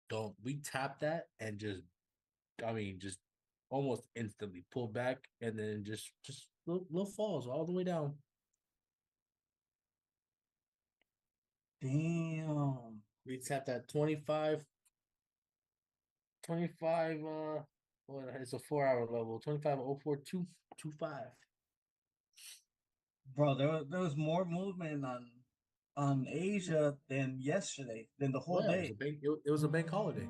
don't. We tapped that and just almost instantly pulled back and then just little falls all the way down. Damn. We tapped that 25. Well, it's a 4 hour level. 25.04225. Bro, there was more movement on Asia than yesterday, than the whole Well, yeah, it was a day. bank holiday.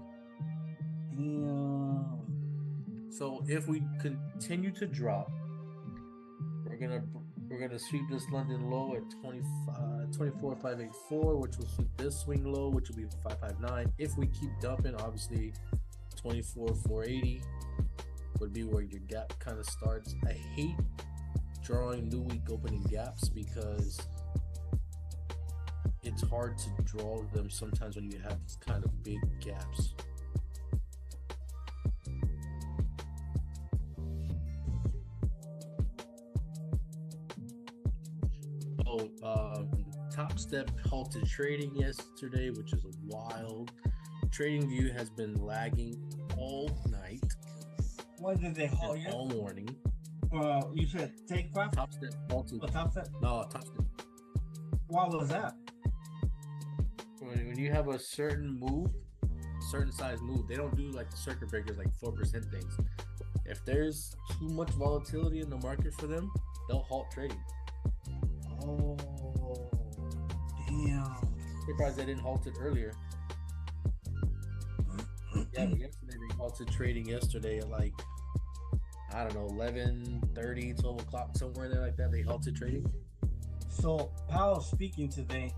Damn. So if we continue to drop, we're gonna we're gonna sweep this London low at 24,584, which will sweep this swing low, which will be 559. If we keep dumping, obviously 24,480 would be where your gap kind of starts. I hate drawing new week opening gaps because it's hard to draw them sometimes when you have these kind of big gaps. Top Step halted trading yesterday, which is wild. Trading View has been lagging all night. What did they halt you? All morning. You said take profit? Top Step halted. Top Step? No, Top Step. Why was that? When you have a certain size move, they don't do like the circuit breakers, like 4% things. If there's too much volatility in the market for them, they'll halt trading. Oh, damn. Surprised they didn't halt it earlier. Yeah, but yesterday they halted trading yesterday at like, I don't know, 11:30, 12 o'clock, somewhere in there like that. They halted trading. So Powell's speaking today.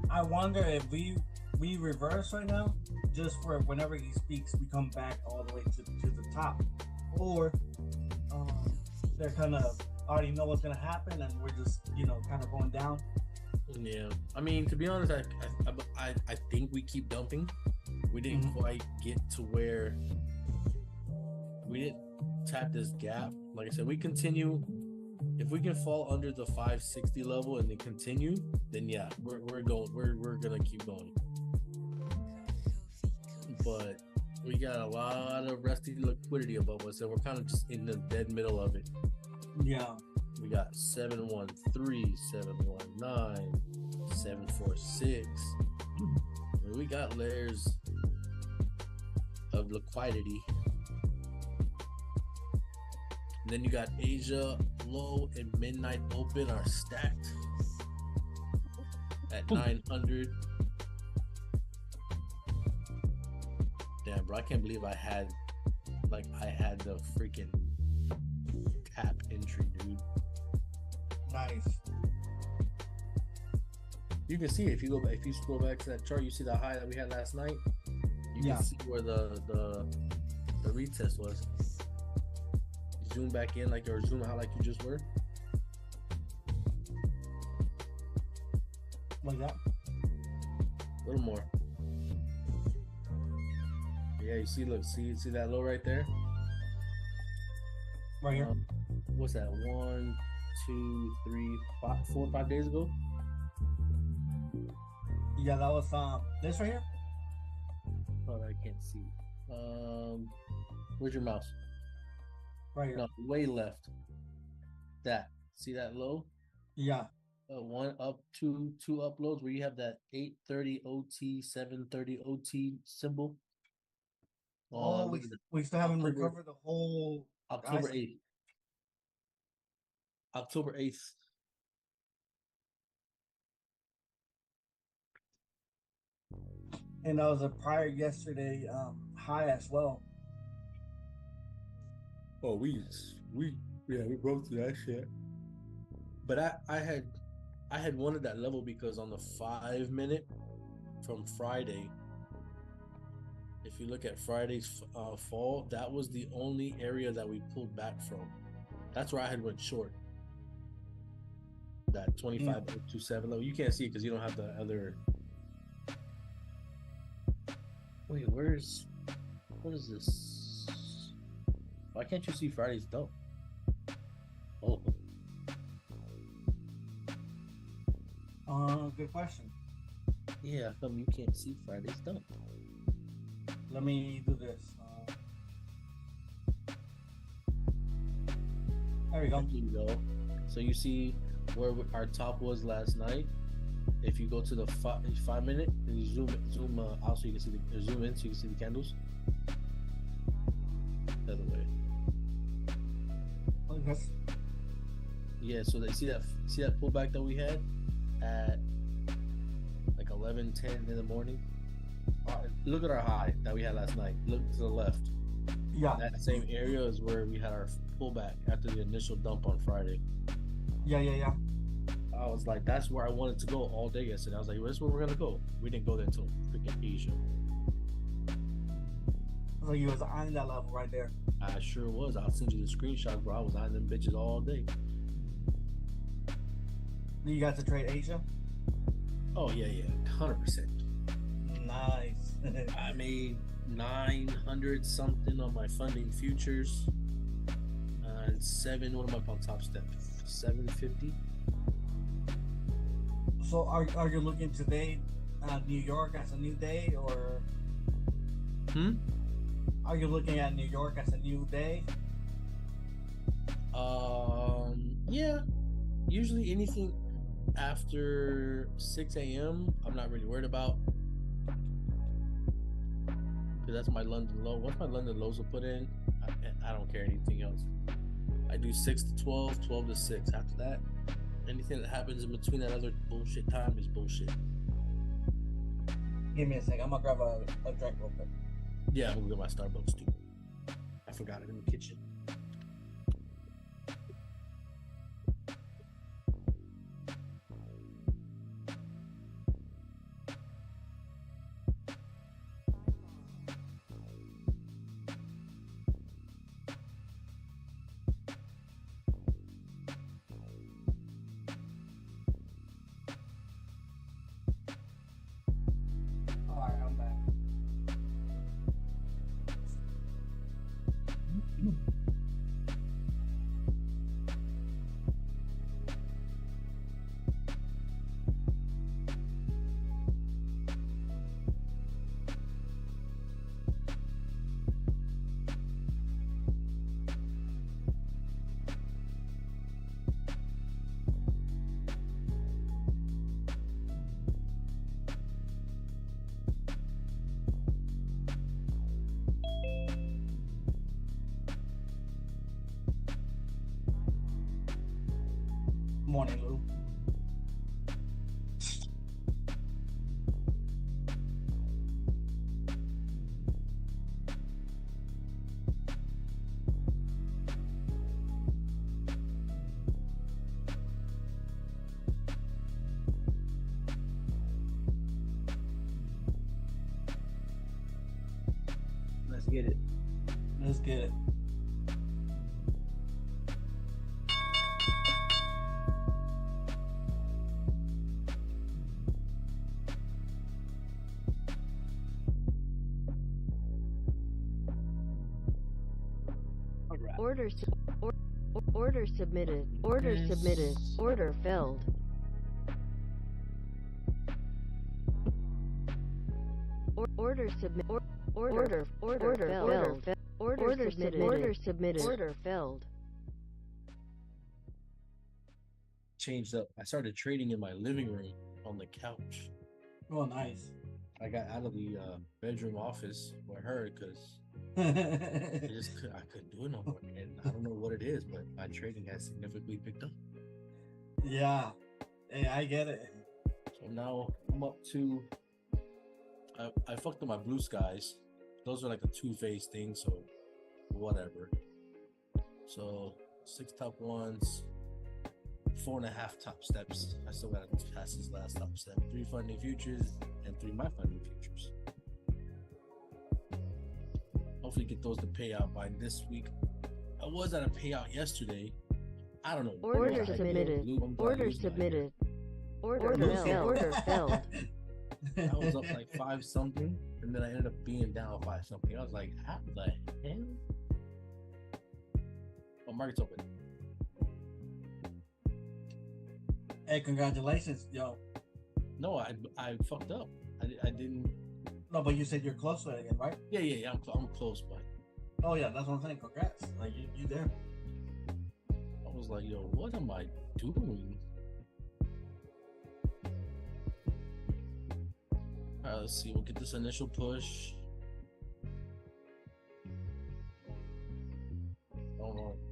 I wonder if we reverse right now, just for whenever he speaks, we come back all the way to the top, or they're kind of already know what's gonna happen, and we're just kind of going down. Yeah, I mean, to be honest, I think we keep dumping. We didn't quite get to where we didn't tap this gap. Like I said, we continue. If we can fall under the 560 level and then continue, then yeah, we're gonna keep going. But we got a lot of resting liquidity above us, and we're kind of just in the dead middle of it. Yeah. We got 713, 719, 746. I mean, we got layers of liquidity. And then you got Asia low and midnight open are stacked at 900. Damn, bro, I can't believe I had the freaking tap entry, dude. Nice. You can see if you scroll back to that chart, you see the high that we had last night. You can see where the retest was. Zoom back in or zoom out like you just were. Like that. A little more. Yeah, you see, look, see that low right there? Right here. What's that? 1, 2, 3, 4, 5 days ago? Yeah, that was this right here. Oh, I can't see. Where's your mouse? Right here. No, way left. That. See that low? Yeah. One up, two uploads where you have that 830 OT, 730 OT symbol. We still haven't recovered the whole October 8th. October 8th. And that was a prior yesterday high as well. Oh, we broke through that shit. But I had wanted that level because on the 5 minute from Friday, if you look at Friday's fall, that was the only area that we pulled back from. That's where I had went short. That 25.27 level. You can't see it because you don't have the other. Wait, what is this? Why can't you see Friday's dump? Oh. Good question. Yeah, how come you can't see Friday's dump? Let me do this. There we go. There you go. So you see where our top was last night. If you go to the 5 minute and you zoom out so you can see zoom in so you can see the candles. The other way. Okay. Yeah, so they see that pullback that we had at like 11:10 in the morning. Look at our high that we had last night. Look to the left. Yeah. That same area is where we had our pullback after the initial dump on Friday. Yeah. I was like, that's where I wanted to go all day yesterday. I was like, well, that's where we're gonna go. We didn't go there until freaking Asia. So you was eyeing that level right there. I sure was. I'll send you the screenshots, bro. I was eyeing them bitches all day. You got to trade Asia? Oh yeah, 100%. Nice. I made 900 something on my funding futures, and what am I on top step? 750. So are you looking today at New York as a new day, or are you looking at New York as a new day? Yeah. Usually anything after 6 a.m. I'm not really worried about, because that's my London low. Once my London lows are put in, I don't care anything else. I do 6 to 12, 12 to 6. After that, anything that happens in between that other bullshit time is bullshit. Give me a sec. I'm gonna grab a drink real quick. Yeah, I'm gonna get my Starbucks too. I forgot it in the kitchen. Alright, I'm back. Morning, Lou. Let's get it. Let's get it. Order submitted. Order submitted. Order filled. Order submitted. Order filled. Order submitted. Order submitted. Order filled. Changed up. I started trading in my living room on the couch. Oh, nice. I got out of the bedroom office with her because I couldn't do it no more. And I don't know what it is, but my trading has significantly picked up. Yeah. Hey, I get it. So now I'm up to. I fucked up my blue skies. Those are like a two-phase thing, so whatever. So 6 top ones, 4.5 top steps. I still gotta pass this last top step. 3 funding futures and 3 my funding futures. Hopefully get those to pay out by this week. I was at a payout yesterday. I don't know. Order submitted. Order submitted. Order filled. Order filled. I was up like 5 something, and then I ended up being down 5 something. I was like, how the hell? Oh, market's open. Hey, congratulations, yo. No, I fucked up. I didn't. No, but you said you're close to it again, right? Yeah. I'm close, but Oh yeah, that's what I'm saying. Congrats. Like you there. I was like, yo, what am I doing? All right, let's see. We'll get this initial push.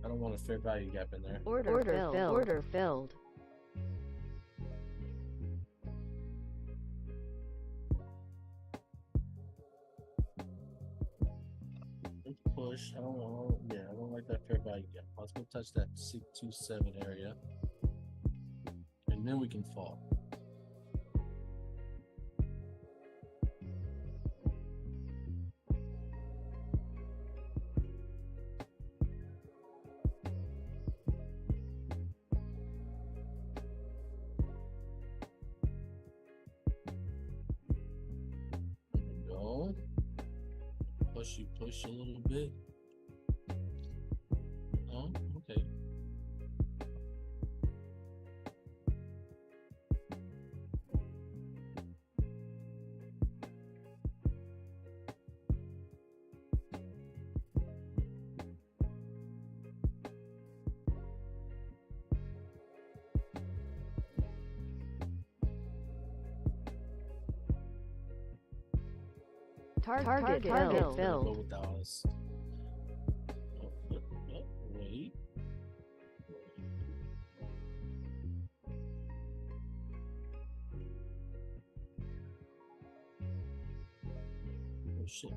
I don't want a fair value gap in there. Order filled. Order filled. Let's push. I don't like that fair value gap. Let's go touch that 627 area, and then we can fall. Push a little bit. Oh, okay. Target filled. Go without us. Wait. Oh shit.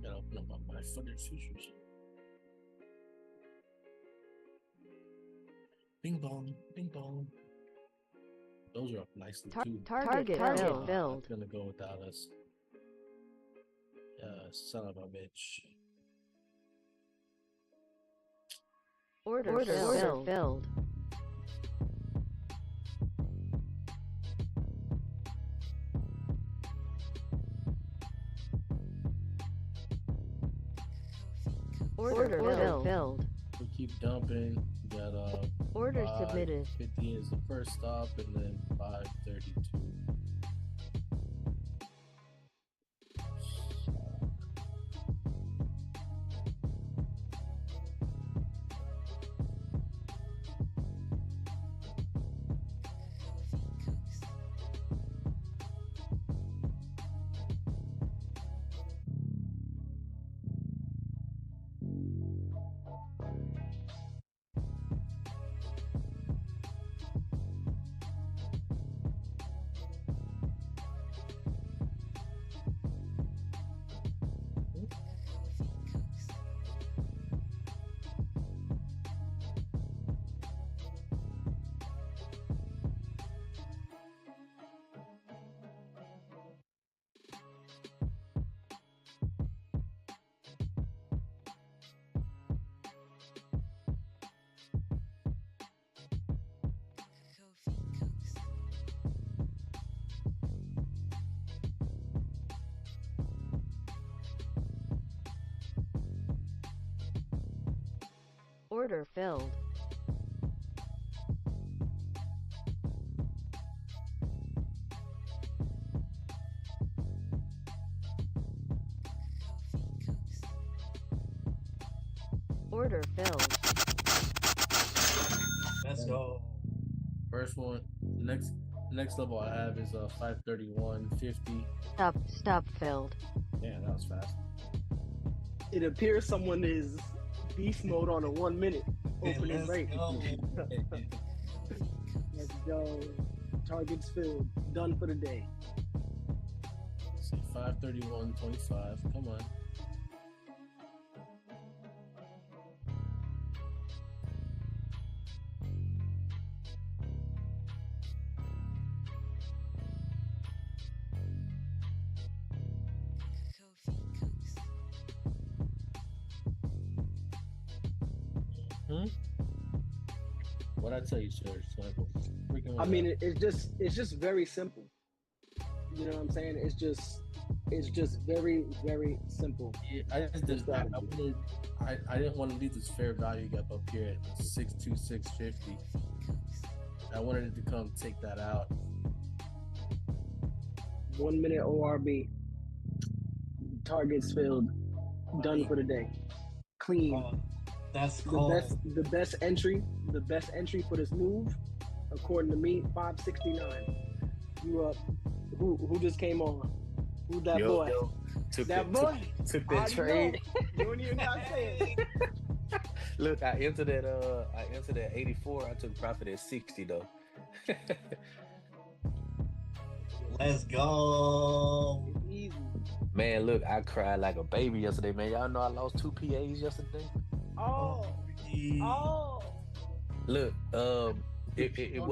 Gotta open up my footed futures. Bing bong, bing bong. Those are up nicely too. Target filled. It's gonna go without us. Son of a bitch. Order filled. Order filled. We keep dumping. We got Order submitted. 50 is the first stop, and then 532. Order filled. Order filled. Let's go. First one. Next level I have is 531.50. Stop filled. Yeah, that was fast. It appears someone is beast mode on a 1 minute opening Let's rate. go. Let's go. Targets filled. Done for the day. See 531.25. Come on. What I tell you, sir? I mean, it's just very simple. You know what I'm saying? It's just very, very simple. Yeah, I didn't want to leave this fair value gap up here at 626.50. I wanted it to come take that out. 1 minute ORB. Targets filled. Done for the day. Clean. That's The cold. best entry for this move, according to me, 569. You up? Who just came on? Who that boy? Took That boy took that trade. You don't even gotta say it. Look, I entered at 84. I took profit at 60 though. Let's go. It's easy. Man, look, I cried like a baby yesterday, man. Y'all know I lost 2 PAs yesterday. Oh. Look, it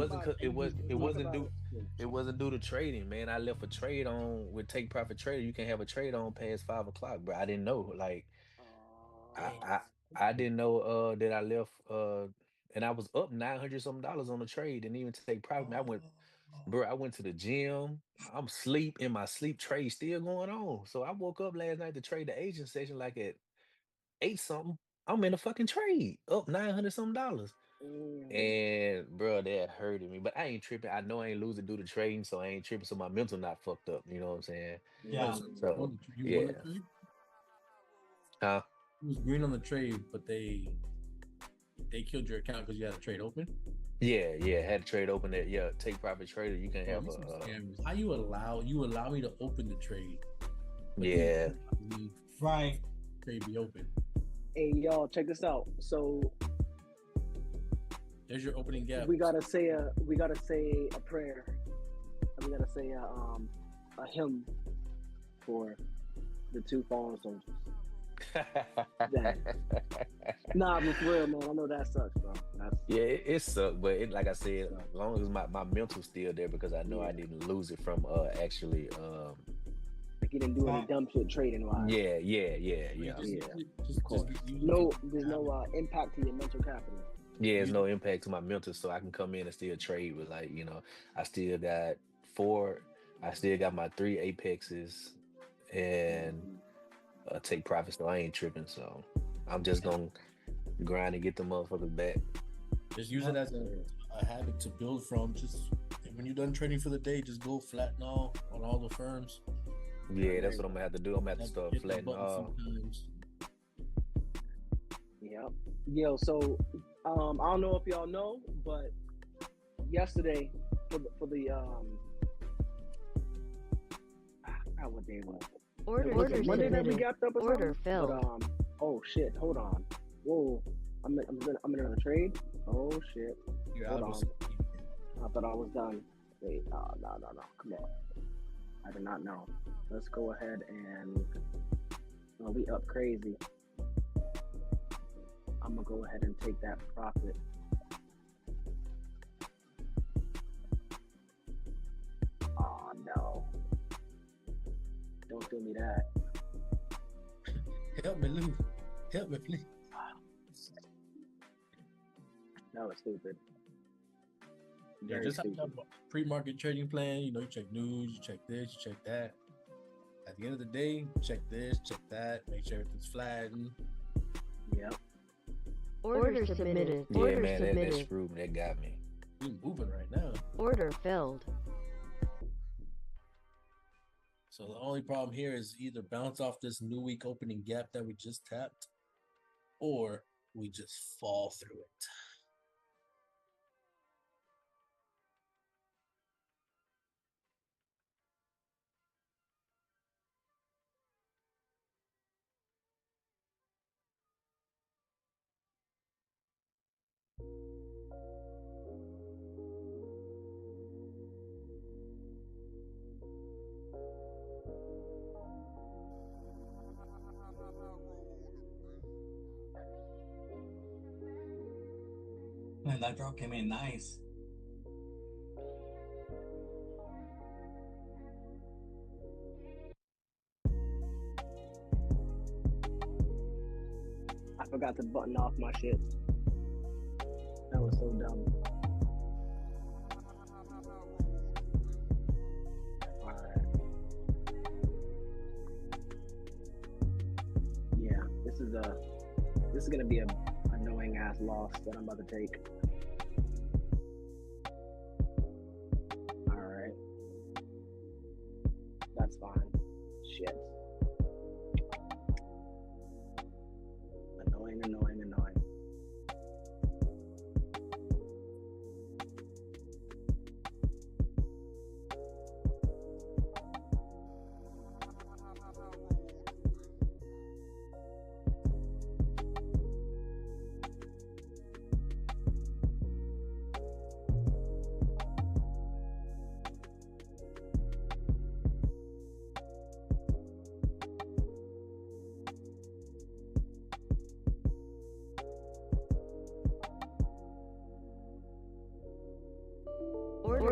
wasn't due to trading, man. I left a trade on with take profit trader. You can have a trade on past 5 o'clock, bro. I didn't know. Like I didn't know that I left and I was up 900 some dollars on the trade, didn't even take profit. I went to the gym. I'm sleep in my sleep trade still going on. So I woke up last night to trade the agent session like at 8 something. I'm in a fucking trade up 900 some dollars. And bro, that hurted me. But I ain't tripping. I know I ain't losing due to trading, so I ain't tripping. So my mental not fucked up. You know what I'm saying? Yeah. So You yeah. Huh? It was green on the trade, but they killed your account because you had a trade open. Yeah, had to trade open that. Yeah, take profit trader. You can have how you allow me to open the trade. Yeah. Right. Trade be open. Hey y'all, check this out. So there's your opening gap. We gotta say a prayer. We gotta say a hymn for the 2 fallen soldiers. Nah, but for real, man. I know that sucks, bro. Yeah, it sucked, but like I said, as long as my mental's still there, because I know I didn't lose it from actually like you didn't do any dumb shit trading wise. Yeah. There's no impact to your mental capital. Yeah, there's no impact to my mental, so I can come in and still trade with, like, you know, I still got my 3 apexes and take profits, so I ain't tripping. So I'm just gonna grind and get the motherfuckers back. Just use it as a habit to build from. Just when you're done trading for the day, just go flatten all on all the firms. Yeah, that's what I'm gonna have to do. I'm gonna have to start flattening all. Yep. Yo, so I don't know if y'all know, but yesterday for the what day was it? Order Monday that we got up or order something? filled. But, oh shit, hold on. Whoa, I'm in another trade. Oh shit. Hold on. I thought I was done. Wait, no. Come on. I did not know. Let's go ahead and we up crazy. I'm gonna go ahead and take that profit. Oh no. Don't do me that. Help me, Lou. Help me, please. That was stupid. Yeah, just have a pre-market trading plan. You know, you check news, you check this, you check that. At the end of the day, check this, check that, make sure everything's flattened. Yep. Order submitted. Yeah, Order man, submitted. that screwed me. That got me. We're moving right now. Order filled. So the only problem here is either bounce off this new week opening gap that we just tapped, or we just fall through it. Man, that draw came in nice. I forgot to button off my shit. That was so dumb. Alright. Yeah, this is gonna be a annoying ass loss that I'm about to take. Alright. That's fine. Shit.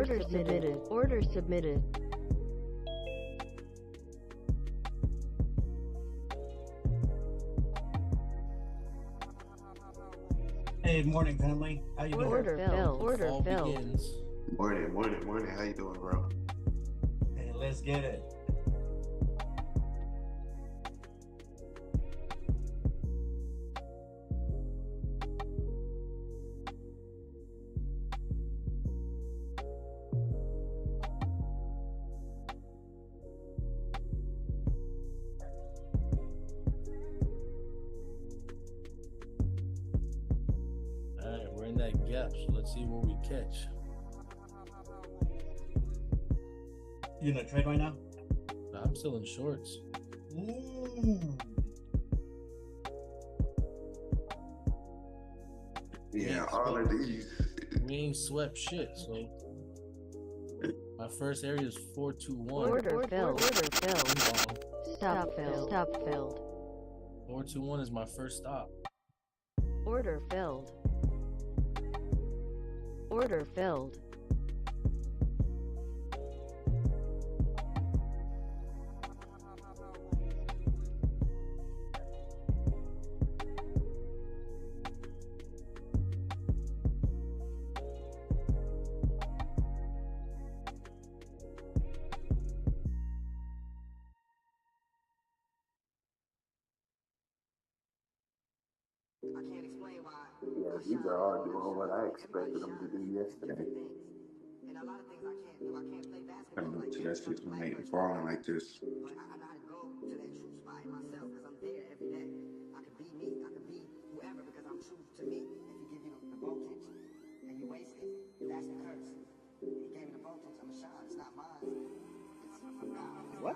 Order submitted. Order submitted. Hey, morning, family. How you doing? Order filled. Order Fall filled. begins. Morning. How you doing, bro? Hey, let's get it. Alright, we're in that gap, so let's see what we catch. You in a trade right now? I'm still in shorts. Ooh. Yeah, all of these. We ain't swept shit, so my first area is 421. Order filled. Order filled. Long. Stop filled. Stop filled. 421 is my first stop. Order filled. Order filled. Yeah, these are all doing what I expected them to do yesterday. Coming up to that 618 and falling like this. What?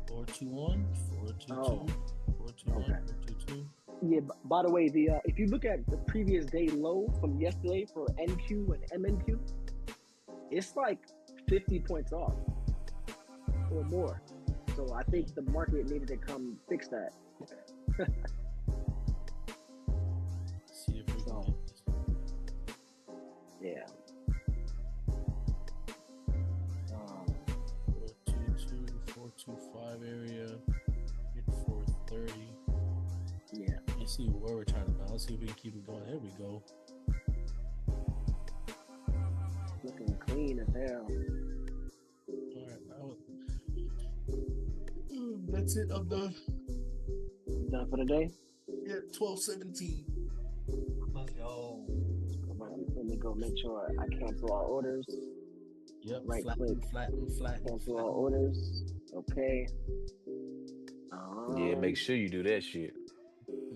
Four two one, 422, Oh. 421, Okay. 422. Yeah. By the way, if you look at the previous day low from yesterday for NQ and MNQ, it's like 50 points off or more. So I think the market needed to come fix that. See if we can So, get this. yeah. 422, 425 area, hit 430. Yeah. Let's see where we're trying to bounce. Let's see if we can keep it going. There we go. Looking clean as hell. Alright, that's it. I'm done. Done for the day? Yeah, 1217. Let's go. Come on, let me go make sure I cancel all orders. Yep, Right click. flatten. Cancel all orders. Okay. Yeah, make sure you do that shit.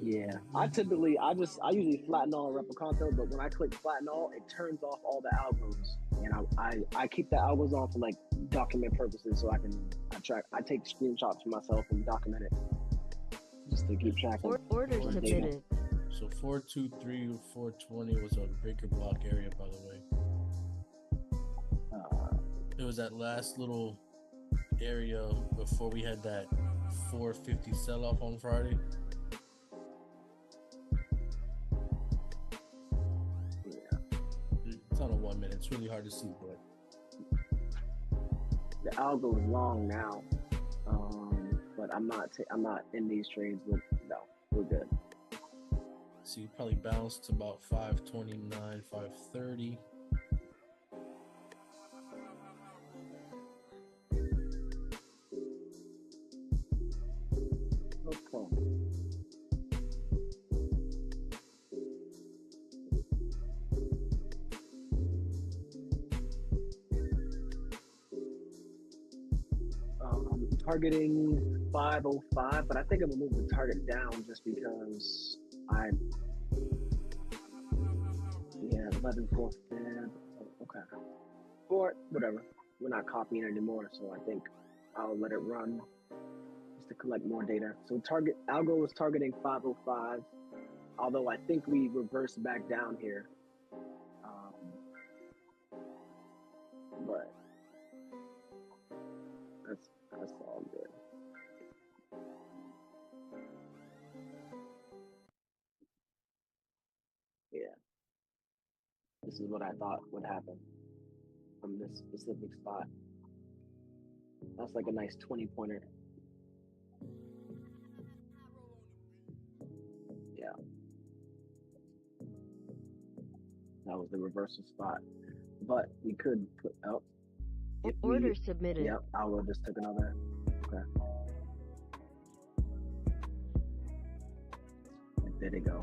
Yeah, I usually flatten all Replicanto, but when I click flatten all, it turns off all the algos, and I keep the algos on for like document purposes, so I take screenshots for myself and document it just to keep track of Order data. submitted. So 423 or 420 was a breaker block area, by the way. It was that last little area before we had that 450 sell-off on Friday. Yeah, It's on a 1 minute. It's really hard to see, but the algo is long now, but I'm not in these trades. But no, we're good. so you probably bounced to about 529, 530. Okay. Targeting 505, but I think I'm gonna move the target down just because 11 4 Feb. Okay. Or whatever. We're not copying anymore, so I think I'll let it run just to collect more data. So algo was targeting 505, although I think we reversed back down here. But that's all good. This is what I thought would happen from this specific spot. That's like a nice 20-pointer. Yeah. That was the reversal spot. But we could put out. Order submitted. Yep, Alro just took another. Okay. And there they go.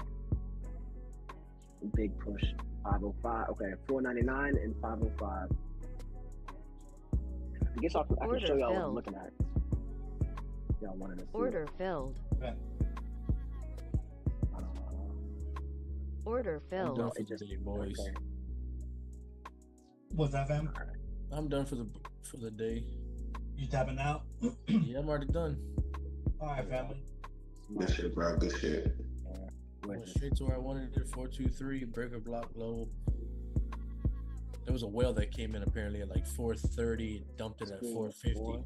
Big push. 505. Okay, 499 and 505. I guess I can show y'all what I'm looking at. Y'all wanted to see. Order filled. Okay. Order I'm filled. done for the day, boys. Okay. What's that, fam? I'm done for the day. You tapping out? Yeah, I'm already done. All right, family. Good shit, bro. Good shit. Went straight to where I wanted it. 423 breaker block low. There was a whale that came in apparently at like 430, dumped it at 450.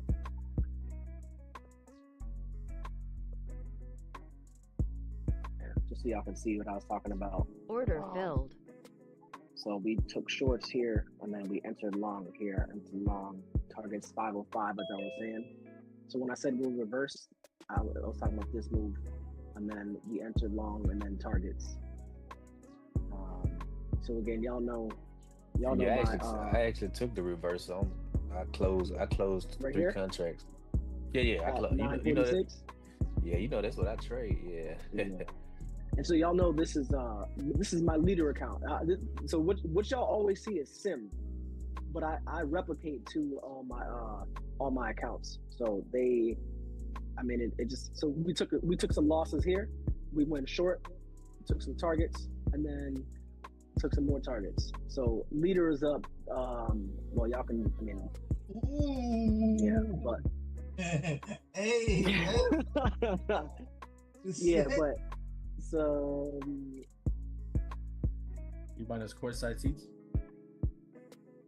Just so y'all can see what I was talking about. Order filled. So we took shorts here, and then we entered long here into long targets 505, as I was saying. So when I said we'll reverse, I was talking about this move, and then we entered long and then targets. So again, y'all know. I actually took the reverse on. I closed right 3 here? contracts. Yeah. I closed. You know that. Yeah, you know that's what I trade. Yeah. And so y'all know this is my leader account. So what y'all always see is Sim, but I replicate to all my accounts. So it just, so we took some losses here. We went short, took some targets, and then took some more targets. So leader is up. Well, y'all can. Yeah, but hey. yeah, but. So You buying us courtside seats?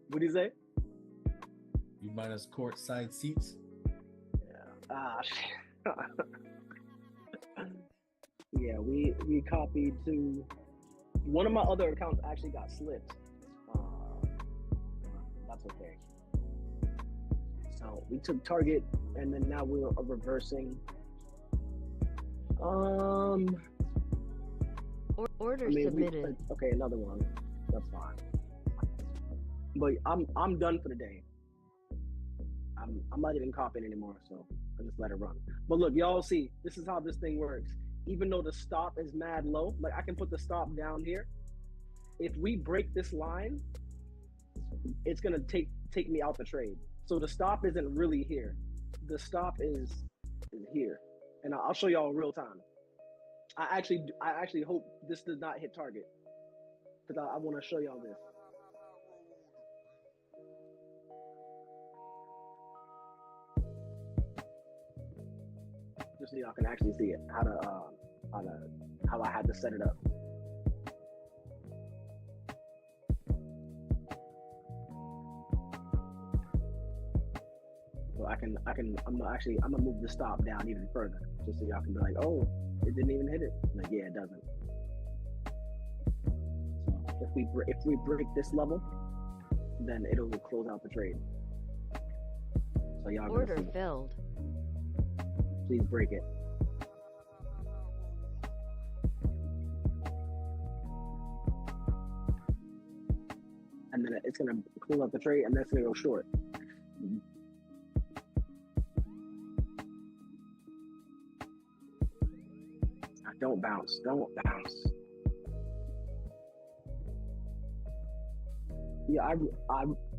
what do you say? You buying us courtside seats? Shit. Yeah, we copied to one of my other accounts actually got slipped. That's okay. So we took target, and then now we're reversing. Order submitted. Okay, another one. That's fine. But I'm done for the day. I'm not even copying anymore, so I just let it run. But look, y'all see, this is how this thing works. Even though the stop is mad low, like I can put the stop down here. If we break this line, it's gonna take me out the trade. So the stop isn't really here. The stop is here, and I'll show y'all real time. I actually hope this does not hit target, because I want to show y'all this. Just so y'all can actually see it, how I had to set it up. So I'm gonna move the stop down even further, just so y'all can be like, oh, it didn't even hit it. Like, yeah, it doesn't. So if we break this level, then it'll close out the trade. So y'all Order filled. Please break it. And then it's gonna close out the trade, and that's gonna go short. Don't bounce. Yeah,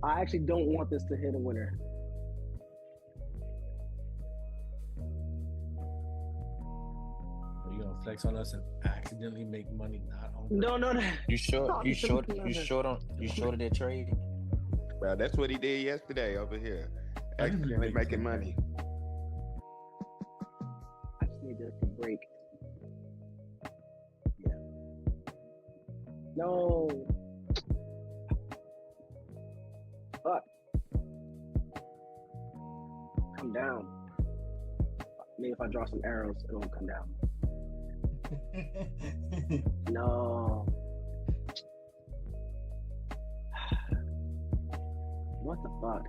I actually don't want this to hit a winner. Are you gonna flex on us and accidentally make money not on? No. You shorted that trade? Well, that's what he did yesterday over here. Accidentally making money. I just need this to break. Yeah. No. Fuck. Come down. Maybe if I draw some arrows, it won't come down. No. What the fuck?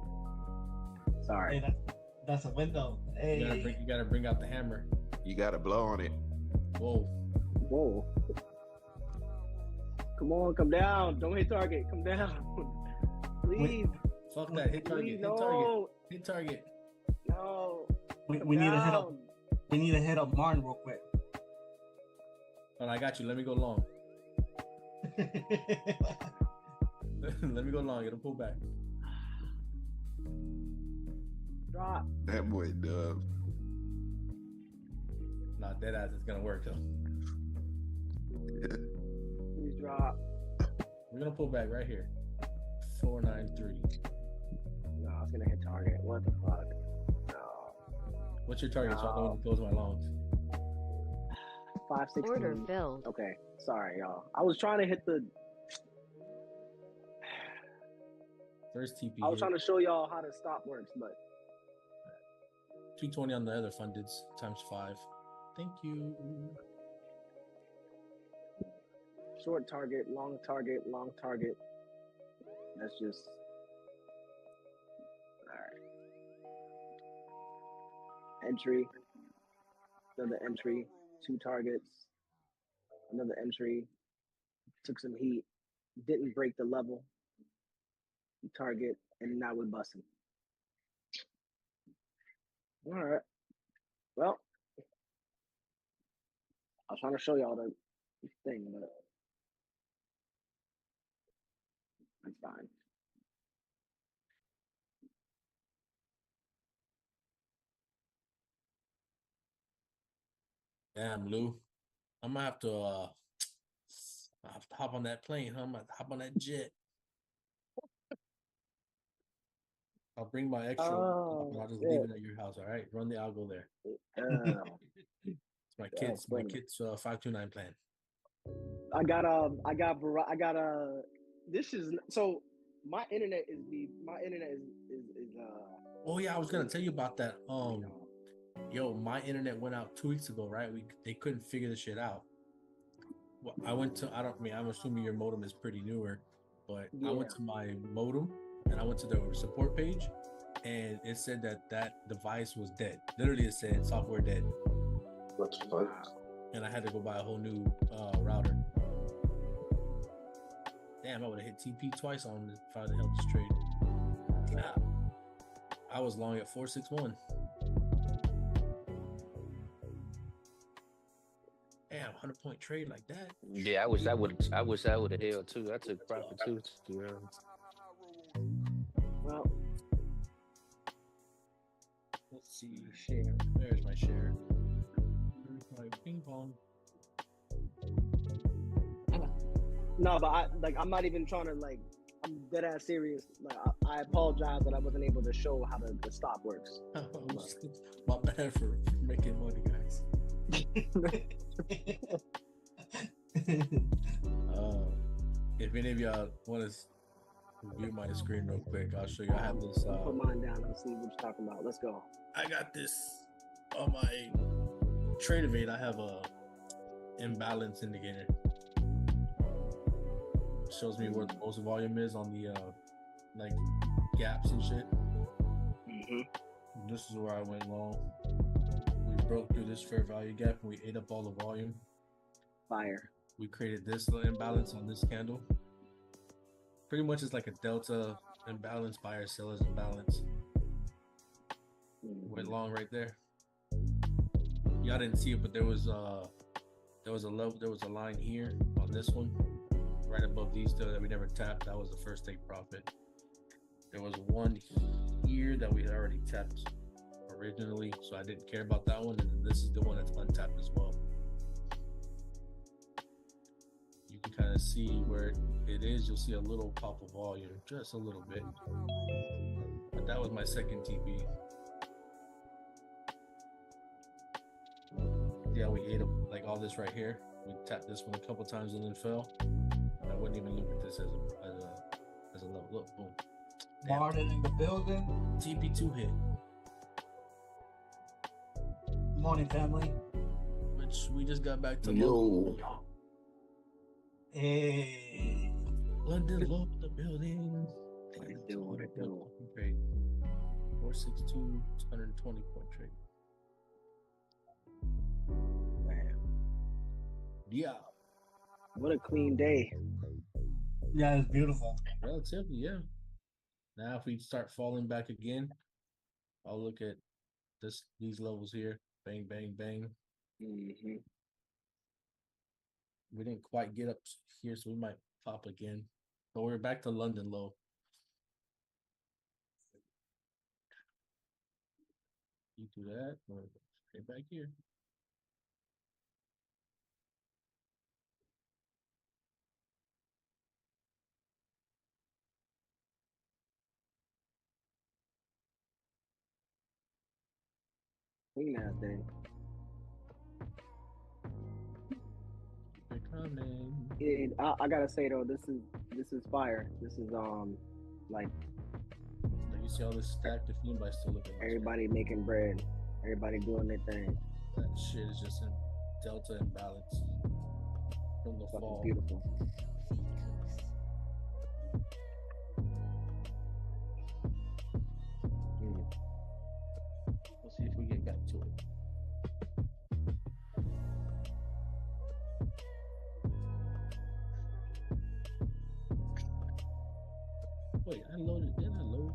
Sorry. Hey, that's a window. Hey. You gotta bring out the hammer. You gotta blow on it. Whoa. Whoa. Come on, come down. Don't hit target. Come down. Please. Fuck that. Hit target. Please, Hit target. Hit target. No. We need to hit up. We need to hit up Martin real quick. Hold on, I got you. Let me go long. Let me go long. It'll pull back. Drop. That boy dub. Nah, dead ass is gonna work though. Please drop. We're gonna pull back right here. 493. No, I was gonna hit target. What the fuck? No. What's your target? So I know when to close my longs. 516. Order filled. Okay. Sorry, y'all. I was trying to hit the. First TP. I was trying to show y'all how the stop works, but 220 on the other fundeds times 5. Thank you. short target, long target, long target. That's just all right. Entry, another entry, 2 targets, another entry. Took some heat, didn't break the level. Target, and now we're busting. All right. Well, I was trying to show y'all the thing, but that's fine. Damn, Lou. I'm gonna have to hop on that plane, huh? I'm gonna hop on that jet. I'll bring my extra. I'll just leave it at your house. All right, run the algo there. It's my kids. My kids' 529 plan. This is so. My internet is. Oh yeah, I was gonna tell you about that. Yo, my internet went out 2 weeks ago, right? They couldn't figure the shit out. Well, I'm assuming your modem is pretty newer, but yeah. I went to my modem and I went to the support page, and it said that device was dead. Literally, it said software dead. What the fuck? And I had to go buy a whole new router. Damn, I would have hit TP twice on it if I had helped this trade. Nah. I was long at 461. Damn, 100-point trade like that. Yeah, I wish I would have held too. I took profit too. Well, let's see, share. There's my share. There's my ping pong. No, but I'm not even trying to I'm dead ass serious. I apologize that I wasn't able to show how the stop works. My bad for making money, guys. If any of y'all want to view my screen real quick, I'll show you. I have this. Put mine down and see what you're talking about. Let's go. I got this on my Trade Evade. I have a imbalance indicator. It shows me where the most volume is on the gaps and shit. Mm-hmm. This is where I went long. We broke through this fair value gap and we ate up all the volume. Fire. We created this little imbalance on this candle. Pretty much it's like a delta imbalance, buyer sellers imbalance. Mm-hmm. Went long right there. Y'all didn't see it, but there was a line here on this one, right above these two that we never tapped. That was the first take profit. There was one here that we had already tapped originally, so I didn't care about that one, and this is the one that's untapped as well. You can kind of see where it is. You'll see a little pop of volume, just a little bit, but that was my second TP. Yeah, we ate up all this right here. We tapped this one a couple times and then fell. I wouldn't even look at this as a level. Look, boom. Martin in the building. TP2 hit. Morning, family. Which we just got back to. Yo. Hey. London, low the building. What it do? What it do? Trade. 462, 120 point trade. Man, Yeah. what a clean day. Yeah, it's beautiful. Relatively, yeah. Now, if we start falling back again, I'll look at these levels here. Bang, bang, bang. Mm-hmm. We didn't quite get up here, so we might pop again. But we're back to London low. You do that, or straight back here. Clean ass day. They're coming. I gotta say though, this is fire. This is like You see all this stack? If anybody's still looking at everybody making bread, everybody doing their thing. that shit is just in delta imbalance from the Fucking fall. beautiful. Let's see if we get back to it. Wait, I loaded. Didn't I load?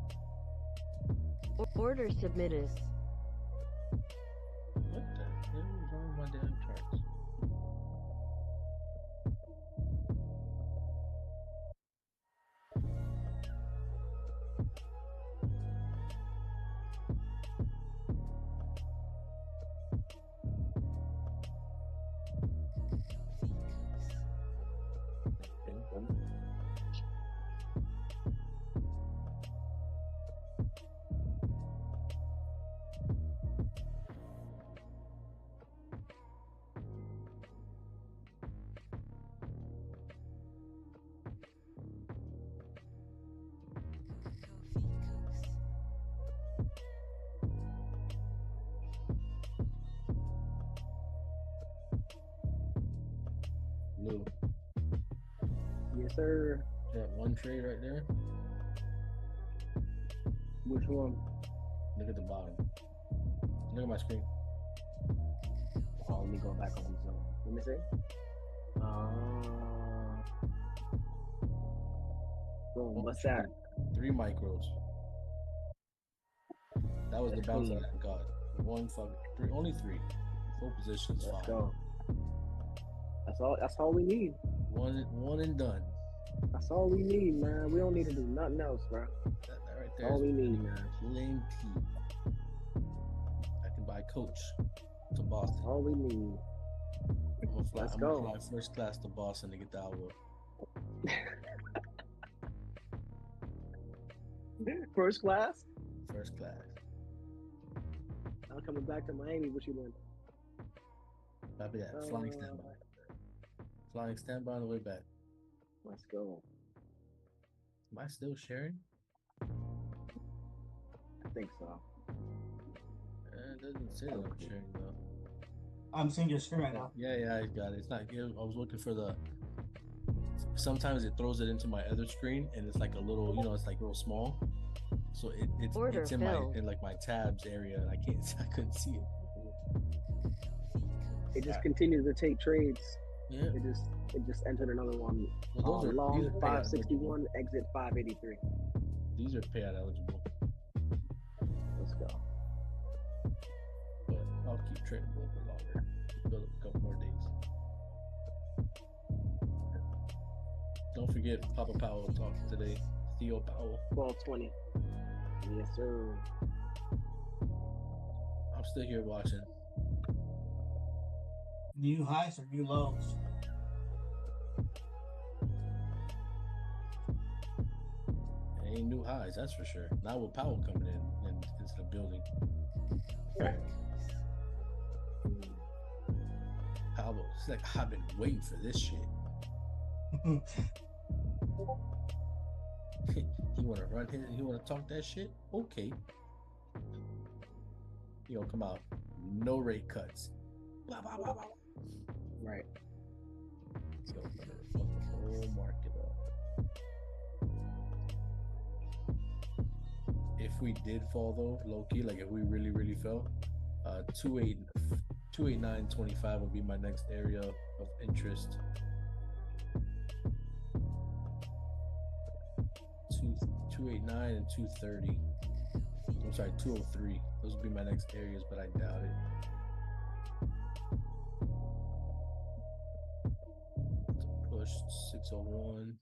Order submitted. What the hell is wrong with my damn charts? Blue. Yes, sir. That one trade right there. Which one? Look at the bottom. Look at my screen. Oh, let me go back on the zone. Let me see. Boom. What's that? 3 micros. That was the bounce that I got. One fucking three, only 3. Full positions. Let's 5. go. That's all we need. One and done. That's all we need, man. We don't need to do nothing else, bro. That right That's there. all we need, man. Plenty. I can buy coach to Boston. That's all we need. I'm gonna Let's go. fly first class to Boston to get the hour. First class? First class. I'm coming back to Miami. What you doing? Copy that. Flying standby. Flying standby on the way back. Let's go. Am I still sharing? I think so. It doesn't say that I'm sharing though. I'm seeing your screen right now. Yeah, I got it. It's not. I was looking for the. Sometimes it throws it into my other screen, and it's like a little, it's like real small. So it's in my tabs area, and I couldn't see it. It just continues to take trades. Yeah. It just entered another one. Well, these are long payout 561, exit 583. These are payout eligible. Let's go. But I'll keep trading a little bit longer. Build up a couple more days. Don't forget Papa Powell talk today. Theo Powell. 1220. Yes, sir. I'm still here watching. New highs or new lows? It ain't new highs, that's for sure. Not with Powell coming in and into the building. Powell, it's like I've been waiting for this shit. He want to run his, he want to talk that shit? Okay. He gonna come out, no rate cuts. Blah, blah, blah, blah. Right. Let's go for the whole market up. we did fall though, low key, like if we really, really fell, 289.25 would be my next area of interest. 289 and 230. I'm sorry, 203. Those would be my next areas, but I doubt it. Push 601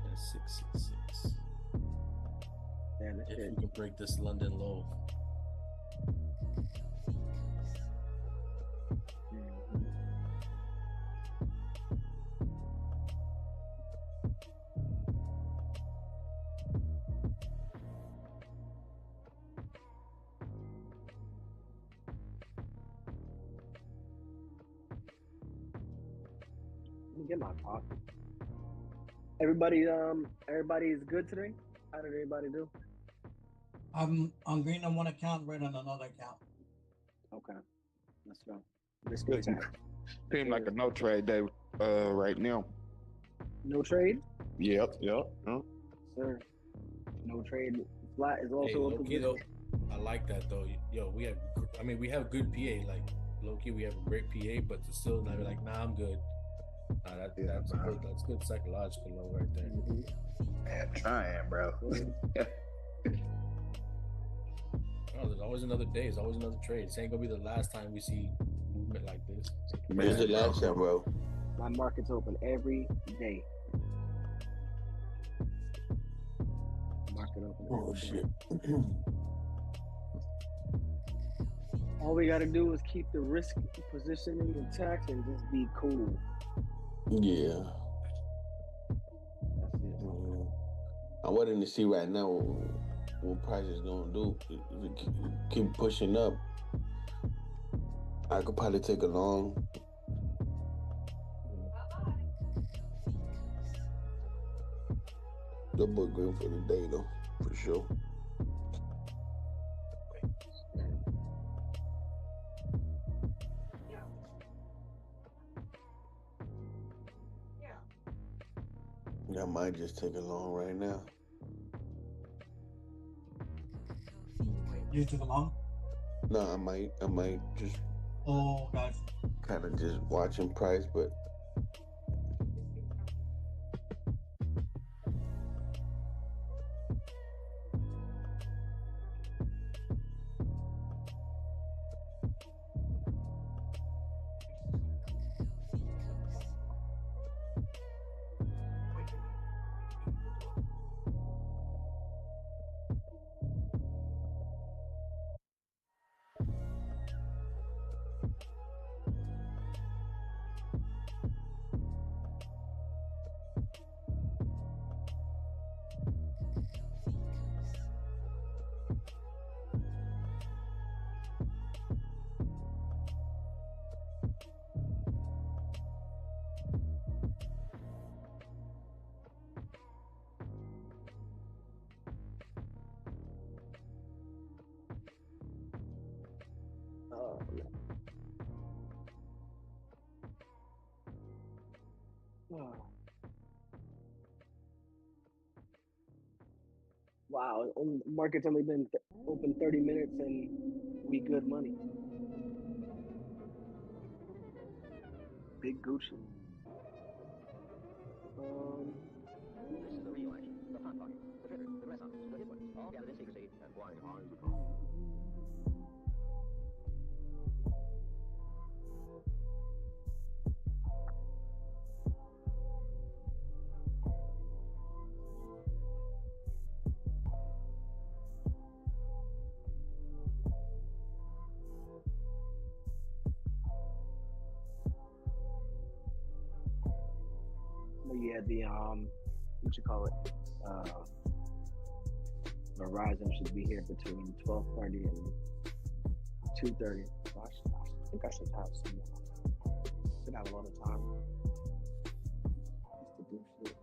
and 666. Damn, If we can break this London low. Get my coffee. Everybody's good today. How did everybody do? I'm green on one account, red on another account. Okay, let's go. It's good. Seems like a no trade day right now. No trade. Yep. Sir, no trade. Flat is also low key though. I like that though. Yo, we have good PA. Like low key, we have a great PA, but to still not be like, nah, I'm good. That's good psychological low right there. Man, trying, bro. There's always another day. There's always another trade. This ain't gonna be the last time we see movement like this. When's the last time, bro? My market's open every day. Market open. Oh shit. All we gotta do is keep the risk positioning intact and just be cool. Yeah. That's it. I'm waiting to see right now what price is gonna do. If it keep pushing up, I could probably take a long. The boy green for the day though, for sure. I might just take a long right now. You took a long? No, I might just Oh, guys. kind of just watching price, but Oh, man. Oh. Wow, market's only been open 30 minutes and we good money. Big Gucci. This is the real action, the hot volume, the trigger, the renaissance, the input, all gathered in secrecy and blind. Yeah, the what you call it? Verizon should be here between 12:30 and 2:30. So I think I should have some. Should have a lot of time to do shit.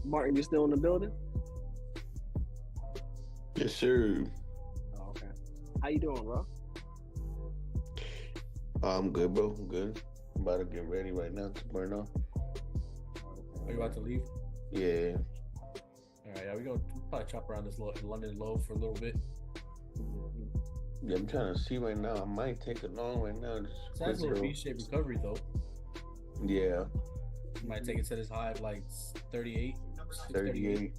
Martin, you still in the building? yes, sir. Oh, okay. How you doing, bro? I'm good, bro. I'm good. I'm about to get ready right now to burn off. Are you about to leave? Yeah. All right, yeah, we'll probably chop around this London low for a little bit. Yeah, I'm trying to see right now. I might take it long right now. It's a nice little V-shaped recovery though. Yeah. Might take it to this high of like 38. 38.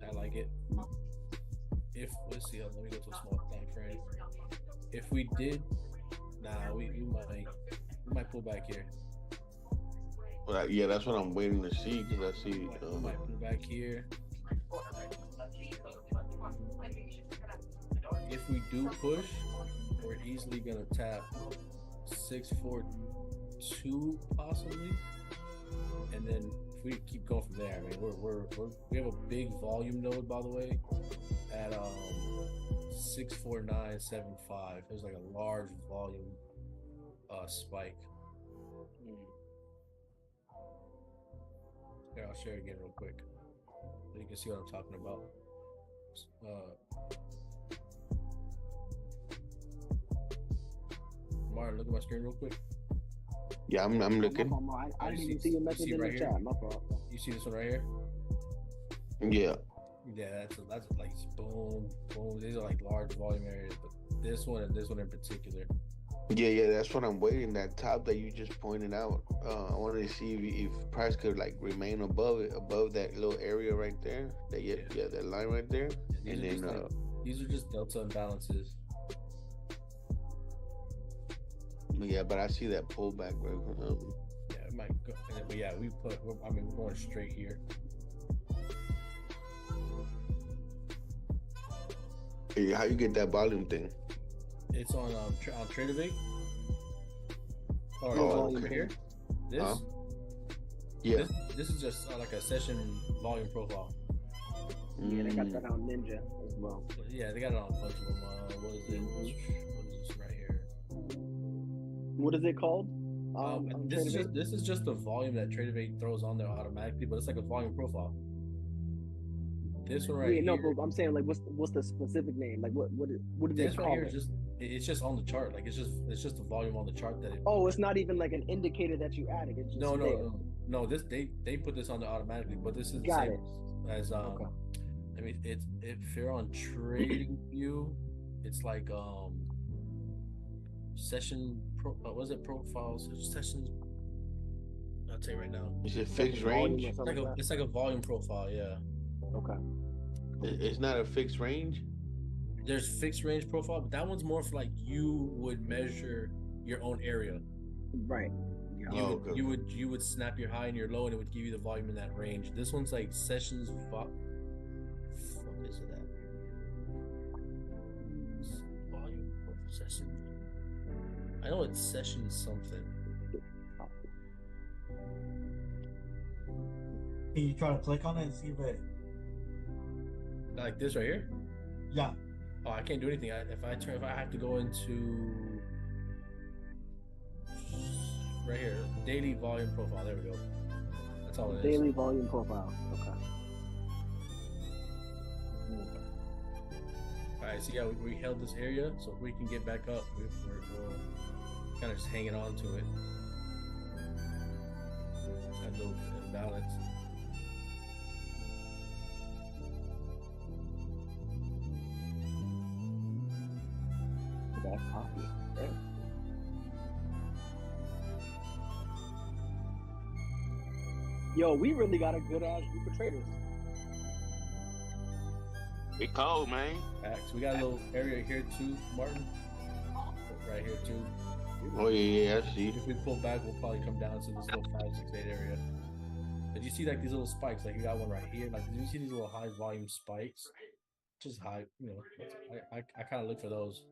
I like it. Let's see, let me go to a small time frame. If we did, we might pull back here. Well, yeah, that's what I'm waiting to see because I see. We might pull back here. If we do push, we're easily gonna tap 642 possibly, and then if we keep going from there, I mean, we have a big volume node, by the way, at 64975. There's like a large volume spike. Here, I'll share it again real quick so you can see what I'm talking about. Martin, look at my screen real quick. Yeah, I'm looking. I didn't even see your message in the chat. My fault. You see this one right here? Yeah. Yeah, that's like boom, boom. These are like large volume areas, but this one and this one in particular. Yeah, that's what I'm waiting. That top that you just pointed out. I wanted to see if price could like remain above that little area right there. That line right there. And then these are just delta imbalances. Yeah, but I see that pullback, bro. Yeah, it might go. But yeah, we're going straight here. Hey, how you get that volume thing? It's on Tradeovate. Okay. Here. This. Huh? Yeah. This is just like a session volume profile. Yeah, they got that on Ninja as well. Yeah, they got it on a bunch of them. What is it? What is this right here? What is it called? This is just the volume that Tradeovate throws on there automatically, but it's like a volume profile. This one right here. No, but I'm saying like what's the specific name? Like what is this it right called? here? It's just on the chart. Like it's just the volume on the chart that it. Oh, it's not even like an indicator that you added. It's just no. This they put this on there automatically, but this is the got same it. as Okay. I mean if you're on Trading View, it's like session was it profiles sessions? I'll tell you right now. Is it fixed range? It's like a volume profile, yeah. Okay. It's not a fixed range. There's fixed range profile, but that one's more for like you would measure your own area. Right. Yeah. You would snap your high and your low, and it would give you the volume in that range. This one's like sessions. What is it at? Volume of session. I know it's session something. Can you try to click on it and see if it? Like this right here? Yeah. Oh, I can't do anything. If I have to go into right here, daily volume profile. There we go. That's all it is. Daily volume profile. Okay. All right. So yeah, we held this area, so if we can get back up, we're kind of just hanging on to it. Got a little imbalance. That coffee. Yeah. Yo, we really got a good ass group of traders. It cold, man. Facts. We got a little area here too, Martin. Right here too. Oh yeah, I see. If we pull back, we'll probably come down to this little 5, 6, 8 area. But you see like these little spikes, like you got one right here. Like, do you see these little high volume spikes? Just high, I kind of look for those.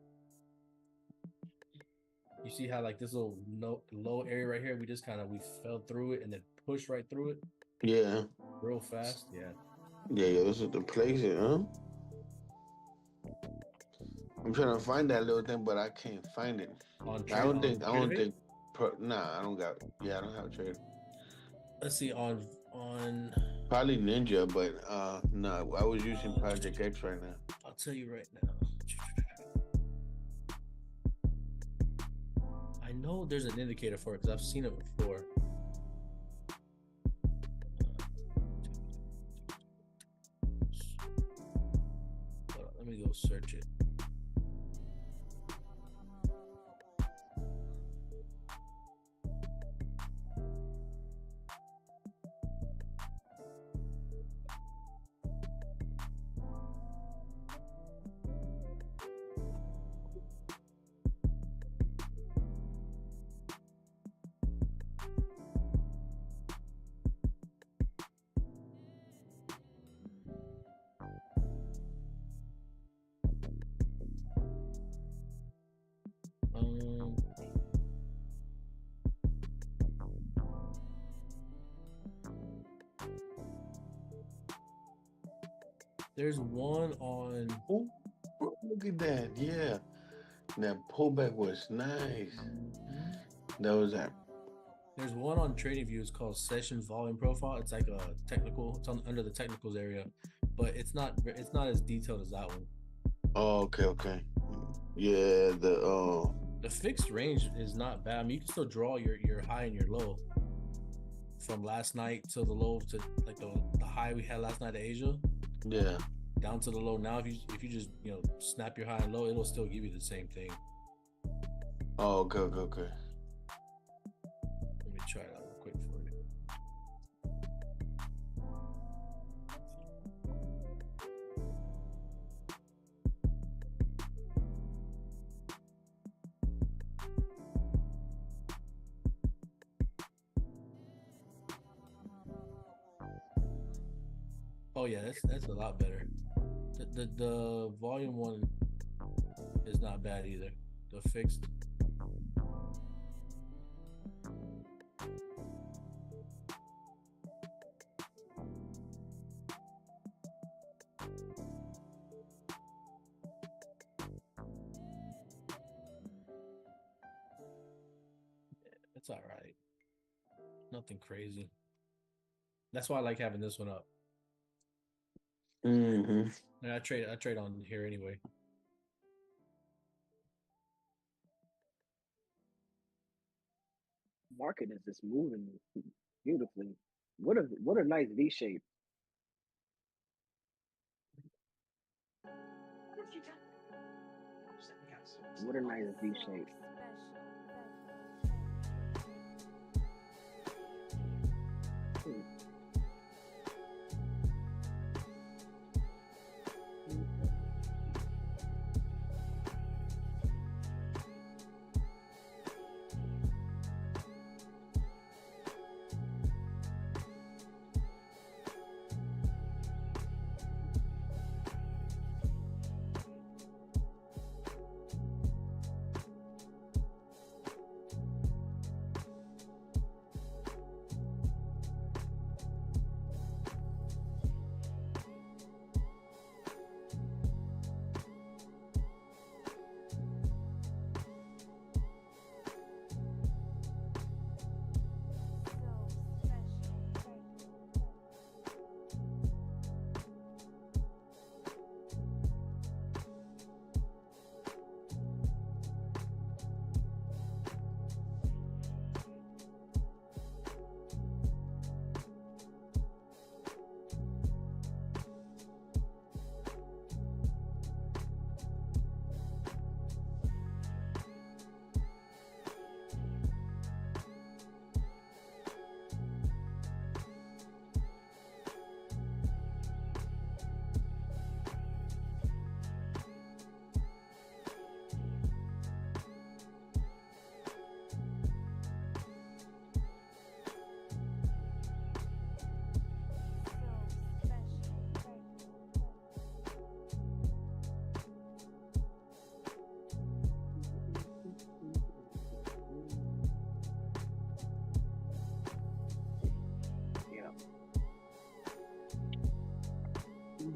You see how like this little low area right here, we fell through it and then pushed right through it. Yeah. Real fast. Yeah. Yeah, this is the place, huh? I'm trying to find that little thing, but I can't find it. I don't think. Nah, I don't got. Yeah, I don't have a trade. Let's see on. Probably Ninja, but no, I was using Project X right now. I'll tell you right now. know there's an indicator for it because I've seen it before. Hold on, let me go search it. There's one on. Oh, look at that! Yeah, that pullback was nice. That was that. There's one on TradingView. It's called Session Volume Profile. It's like a technical. It's under the technicals area, but it's not as detailed as that one. Oh, okay. Yeah, the fixed range is not bad. I mean, you can still draw your high and your low from last night to the low to like the high we had last night at Asia. Yeah. Down to the low. Now, if you just snap your high and low, it'll still give you the same thing. Oh, okay. Let me try it out real quick for you. Oh yeah, that's a lot better. The volume one is not bad either. The fixed. It's all right. Nothing crazy. That's why I like having this one up. Mm-hmm. And I trade on here anyway. Market is just moving beautifully. What a nice V shape. What a nice V shape.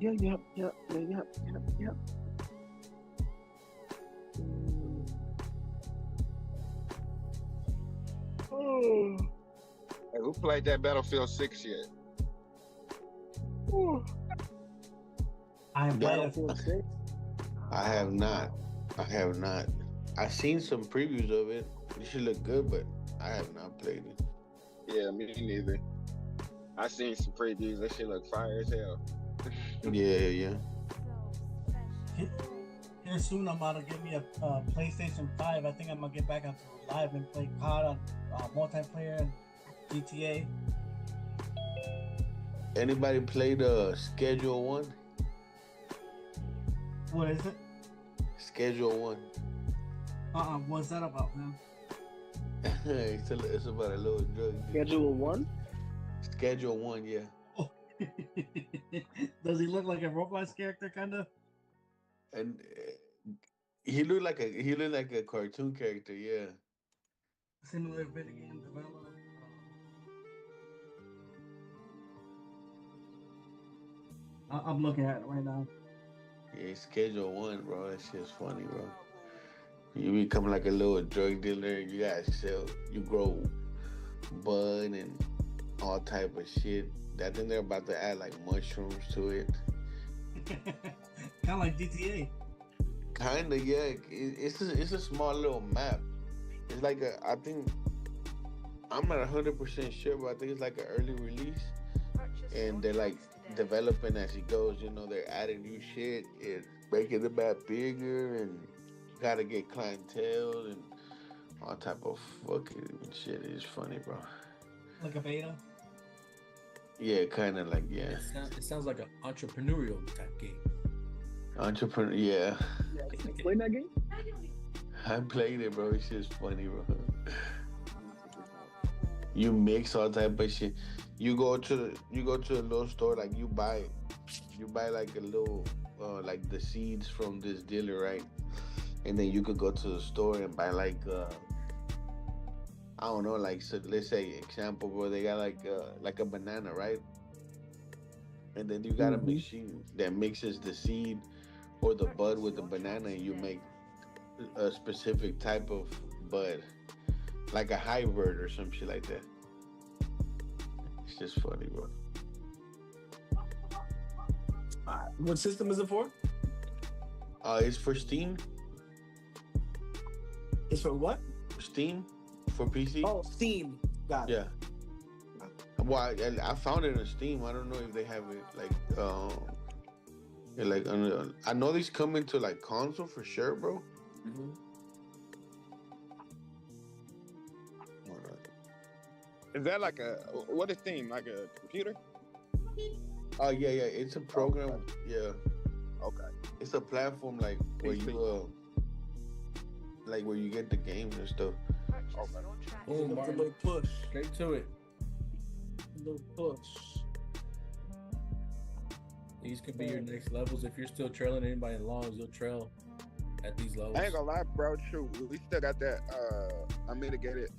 Yep. Hey, who played that Battlefield 6 yet? I am Battlefield 6. I have not. I've seen some previews of it. It should look good, but I have not played it. Yeah, me neither. I seen some previews. That shit look fire as hell. Yeah. Here soon, I'm about to get me a PlayStation 5. I think I'm gonna get back onto live and play COD on multiplayer and GTA. Anybody play the Schedule 1? What is it? Schedule 1. What's that about, man? It's about a little drug. Schedule 1? Schedule 1, yeah. Oh. Does he look like a Roblox character, kinda? And he looked like a cartoon character, yeah. Similar video game developer. I'm looking at it right now. Yeah, Schedule 1, bro. That shit's funny, bro. You become like a little drug dealer. You guys sell. You grow bud and all type of shit. I think they're about to add like mushrooms to it. Kind of like GTA. Kinda, yeah. It's a small little map. It's like I think I'm not 100% sure, but I think it's like an early release, and they're like developing as it goes. You know, they're adding new shit and making the map bigger, and gotta get clientele and all type of fucking shit. It's funny, bro. Like a beta. Yeah, kind of like yeah. It sounds like an entrepreneurial type game. Entrepreneur, yeah. Play that game? I played it, bro. It's just funny, bro. You mix all type of shit. You go to a little store, like you buy like a little like the seeds from this dealer, right? And then you could go to the store and buy like I don't know, like, so let's say example, bro, they got like a banana, right? And then you got a machine that mixes the seed or the bud with the banana, and you make a specific type of bud, like a hybrid or some shit like that. It's just funny, bro. What system is it for? It's for Steam. It's for what? Steam for PC. Oh, Steam. Got it. Yeah. Well, I found it on Steam. I don't know if they have it like I know these come into like console for sure, bro. Mm-hmm. Is that like what is Steam? Like a computer? Oh yeah. It's a program. Okay. Yeah. Okay. It's a platform like where you like where you get the games and stuff. Okay. Oh, A Martin. little push. Straight to it. A little push. These could be your next levels. If you're still trailing anybody in longs, you'll trail at these levels. I ain't gonna lie, bro. True. We still got that unmitigated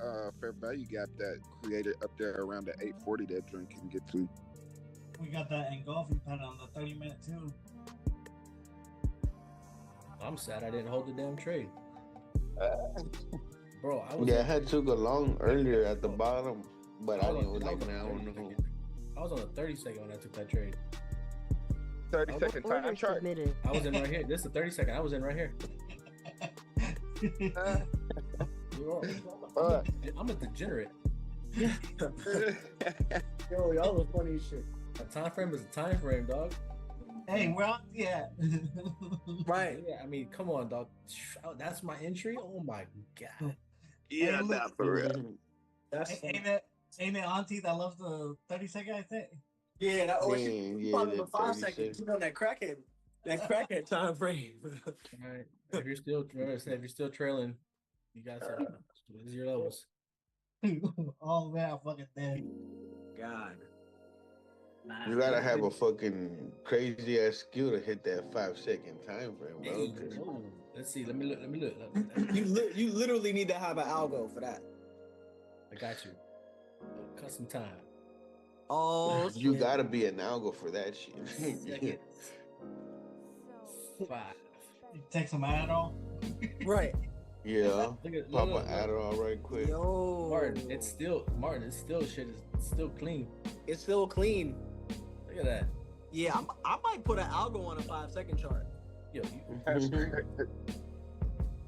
fair value gap that created up there around the 840 that drink can get to. We got that engulfing pad on the 30-minute too. I'm sad I didn't hold the damn trade. Bro, I had to go long earlier at the bottom, but I didn't like now. I don't know. I was on a 30-second when I took that trade. 30-second time Order chart. submitted. I was in right here. This is a 30-second. I was in right here. I'm a degenerate. Yo, y'all was funny as shit. A time frame is a time frame, dog. Hey, where on at? Right. Yeah, I mean, come on, dog. That's my entry. Oh my god. Yeah, Hey, look. nah, for real. That's Ain't it auntie that loves the 30-second, I think? yeah. That she probably the 5 30 seconds. She on that crackhead time frame. All right. If you're still trailing, you guys are these are your levels. Oh man, I'm fucking dead. God. You gotta have a fucking crazy ass skill to hit that 5-second time frame, bro. Hey, whoa. Let's see. Let me look. You literally need to have an algo for that. I got you. Custom time. Oh, You shit. gotta be an algo for that shit. Second. 5. You take some Adderall. Right. Yeah. Pop Look. an Adderall right quick. Yo, Martin, it's still shit is still clean. It's still clean. Look at that. Yeah, I might put an algo on a 5-second chart. Yo,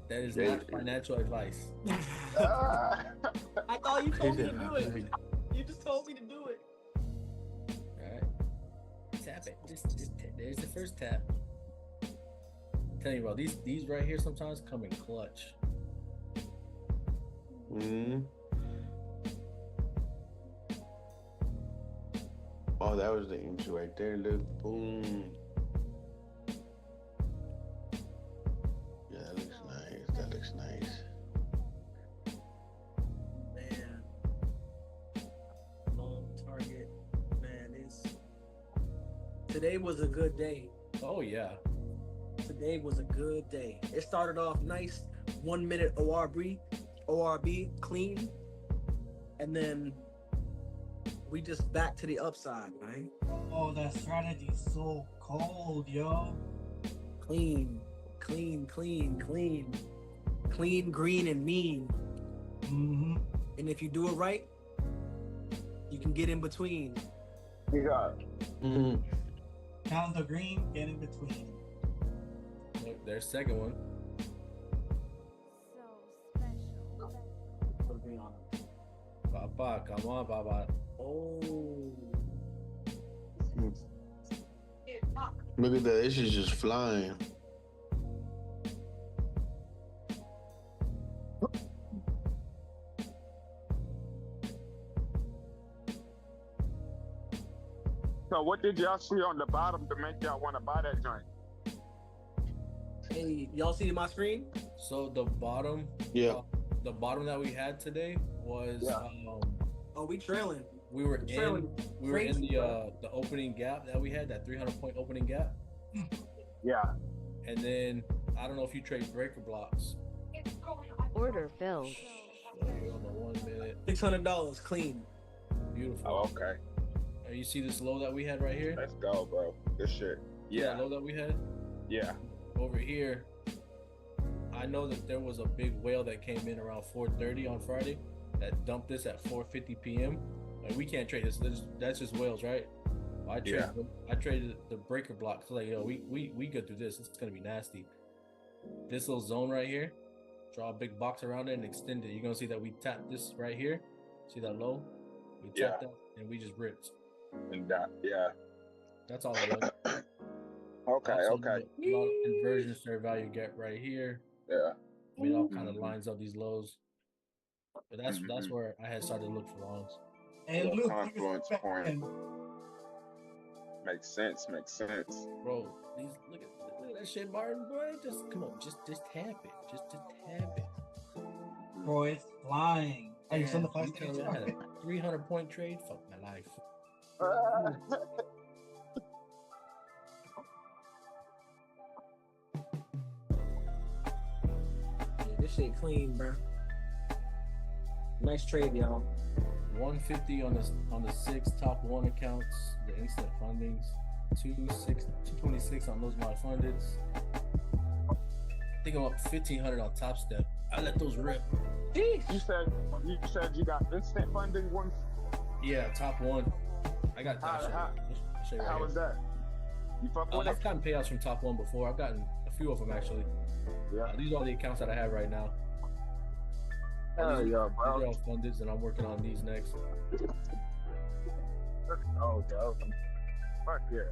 That is not financial advice. I thought you told me to do it. You just told me to do it. All right. Tap it. Just there's the first tap. I'm telling you, bro, these right here sometimes come in clutch. Oh, that was the entry right there. Look, boom. Yeah, that looks nice. That looks nice. Man. Long target. Man, today was a good day. Oh yeah. Today was a good day. It started off nice, 1 minute ORB clean, and then we just back to the upside, right? Oh, that strategy's so cold, yo. Clean, green, and mean. Mm-hmm. And if you do it right, you can get in between. Yeah. Count the green, get in between. Look, there's second one. Put a green on it. Papa, come on, Papa. Oh. Look at that. This is just flying. So what did y'all see on the bottom to make y'all want to buy that joint? Hey, y'all see my screen? So the bottom, the bottom that we had today was Oh, we trailing. we were in the opening gap that we had, that 300-point opening gap. Yeah. And then I don't know if you trade breaker blocks. Order filled. Hold on 1 minute. $600 clean. Beautiful. Oh, okay. And you see this low that we had right here? Let's go, bro. Good shit. Yeah. That low that we had? Yeah. Over here, I know that there was a big whale that came in around 4:30 on Friday that dumped this at 4:50 p.m. Like, we can't trade this. That's just whales, right? I traded the breaker block. So like, yo, we go through this. It's gonna be nasty. This little zone right here, draw a big box around it and extend it. You're gonna see that we tapped this right here. See that low? We tapped that and we just ripped. And that, That's all it was. Okay. A lot of inversion fair value gap right here. Yeah. I mean, it all kind of lines up these lows. But that's where I had started to look for longs. And Blue, confluence point. Makes sense. Bro, look at that shit, Martin, boy. Just come on, just tap it. Just tap it. Bro, it's flying. Are you on the flash? I had a 300-point trade. Fuck my life. This shit clean, bro. Nice trade, y'all. 150 on the 6 top 1 accounts, the instant fundings. 226 on those my fundeds. I think I'm up 1,500 on Top Step. I let those rip. You said you got instant funding one. Yeah, top 1. I got that. How was that? You fuck with it? I've gotten payouts from top 1 before. I've gotten a few of them actually. Yeah. These are all the accounts that I have right now. Hell yeah, bro. These are all funded, and I'm working on these next. Oh, dope. Fuck yeah.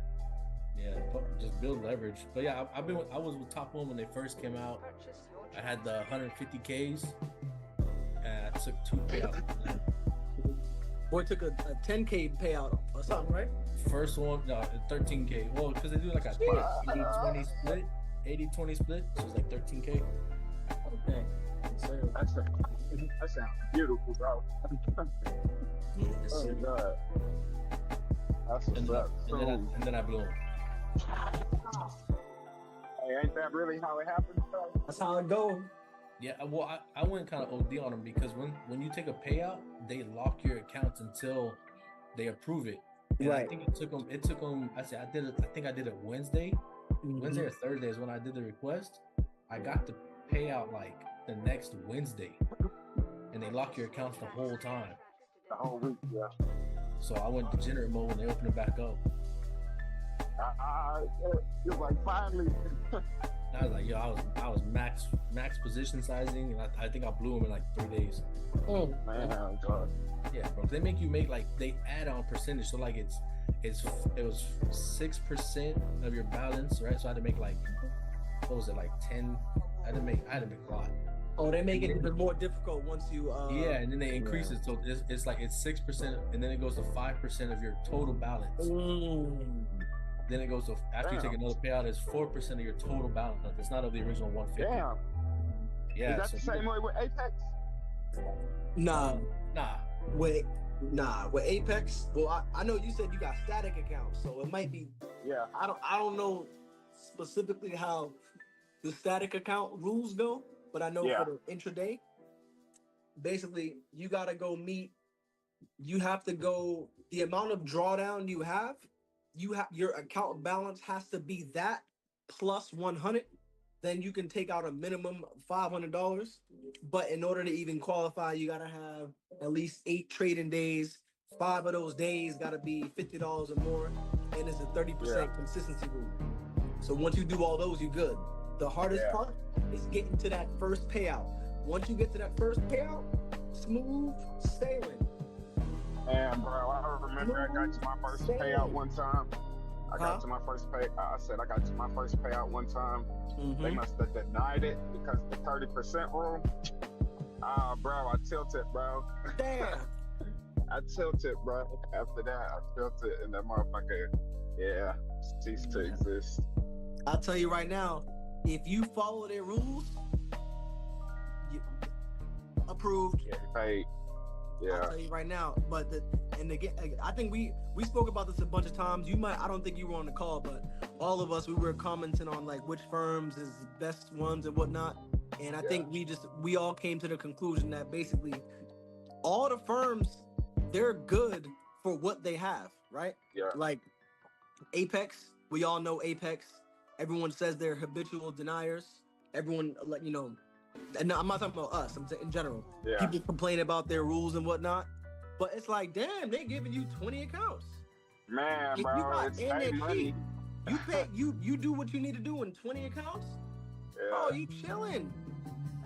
Yeah, just build leverage. But yeah, I was with Top 1 when they first came out. I had the 150Ks, and I took 2 payouts. Boy took a 10K payout or something, right? First one, no, 13K. Well, because they do like a 80-20 split. 80-20 split, so it's like 13K. Okay. That sounds beautiful, bro. Yes, Oh, God. That's what's up. And then I blew them. Hey, ain't that really how it happens, bro? That's how it goes. Yeah, well, I went kind of OD on them because when you take a payout, they lock your accounts until they approve it. And Right. I think it took them. I think I did it Wednesday. Wednesday or Thursday is when I did the request. I got the payout like the next Wednesday, and they lock your accounts the whole time. The whole week, yeah. So I went degenerate mode when they opened it back up. You're like, finally. I was like, yo, I was max position sizing, and I think I blew them in like 3 days. Oh Man, God. Yeah, bro. They make you make like they add on percentage, so like it was 6% of your balance, right? So I had to make like, what was it, like 10? I had to make a lot. Oh, they make it even more difficult once you. Yeah, and then they increase it, so it's like it's 6%, and then it goes to 5% of your total balance. Then it goes to, after you take another payout, it's 4% of your total balance. It's not of the original 150. Damn. Yeah. Is that the same way with Apex? Nah. Nah. With Apex. Well, I know you said you got static accounts, so it might be. Yeah. I don't know specifically how the static account rules go, but I know for the intraday, basically you gotta go meet. You have to go the amount of drawdown you have your account balance has to be that plus 100. Then you can take out a minimum of $500. But in order to even qualify, you gotta have at least 8 trading days. 5 of those days gotta be $50 or more, and it's a 30% consistency rule. So once you do all those, you're good. The hardest part is getting to that first payout. Once you get to that first payout, smooth sailing. And bro, I remember I got to my first payout one time. I got to my first payout one time. They must have denied it because the 30% rule. Bro, I tilted, bro. Damn. I tilted, bro. After that, I tilted, and that motherfucker, ceased to exist. I'll tell you right now, if you follow their rules, you approved. Yeah, paid. Yeah. I'll tell you right now, and again, I think we spoke about this a bunch of times. I don't think you were on the call, but all of us, we were commenting on like which firms is the best ones and whatnot. And I think we all came to the conclusion that basically all the firms, they're good for what they have, right? Yeah. Like Apex, we all know Apex. Everyone says they're habitual deniers. Everyone, like, you know, and I'm not talking about us, I'm saying in general. Yeah. People complain about their rules and whatnot, but it's like, damn, they giving you 20 accounts. Man, If bro, you got it's pay money. you pay you do what you need to do in 20 accounts. Yeah. Oh, you chilling.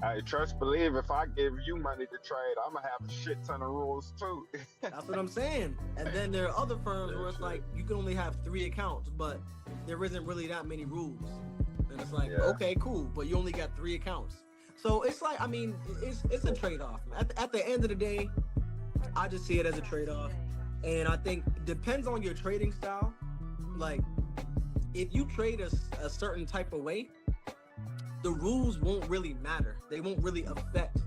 Hey, trust believe, if I give you money to trade, I'm gonna have a shit ton of rules too. That's what I'm saying. And then there are other firms where it's like you can only have 3 accounts, but there isn't really that many rules. And it's like, okay, cool, but you only got 3 accounts. So it's like, I mean, it's a trade-off. At the end of the day, I just see it as a trade-off. And I think it depends on your trading style. Like, if you trade a certain type of way, the rules won't really matter. They won't really affect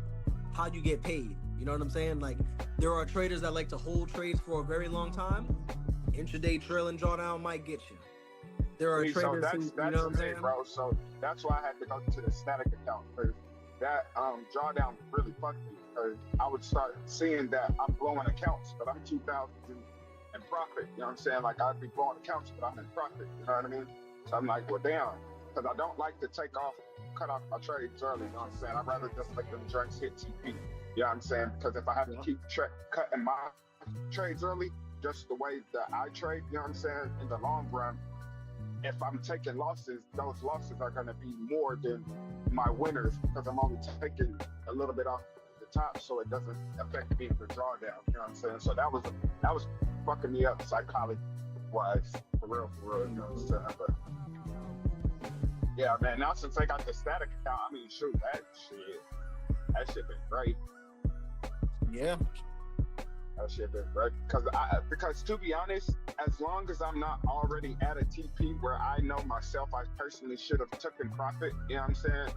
how you get paid. You know what I'm saying? Like, there are traders that like to hold trades for a very long time. Intraday trail and drawdown might get you. There are traders who, you know what I'm saying? Bro. So that's why I had to go to the static account, because that drawdown really fucked me, because I would start seeing that I'm blowing accounts, but I'm 2,000 in profit. You know what I'm saying? Like, I'd be blowing accounts, but I'm in profit. You know what I mean? So I'm like, well, damn, because I don't like to cut off my trades early. You know what I'm saying? I'd rather just let them drinks hit TP. You know what I'm saying? Because if I have to keep cutting my trades early, just the way that I trade, you know what I'm saying, in the long run, if I'm taking losses, those losses are going to be more than my winners, because I'm only taking a little bit off the top, so it doesn't affect me for drawdown. You know what I'm saying? So that was fucking me up psychology wise, for real. You know what I'm saying? But yeah, man. Now since I got the static account, I mean, shoot, that shit been great. Yeah. That shit been great. Because to be honest, as long as I'm not already at a TP where I know myself, I personally should have taken profit. You know what I'm saying?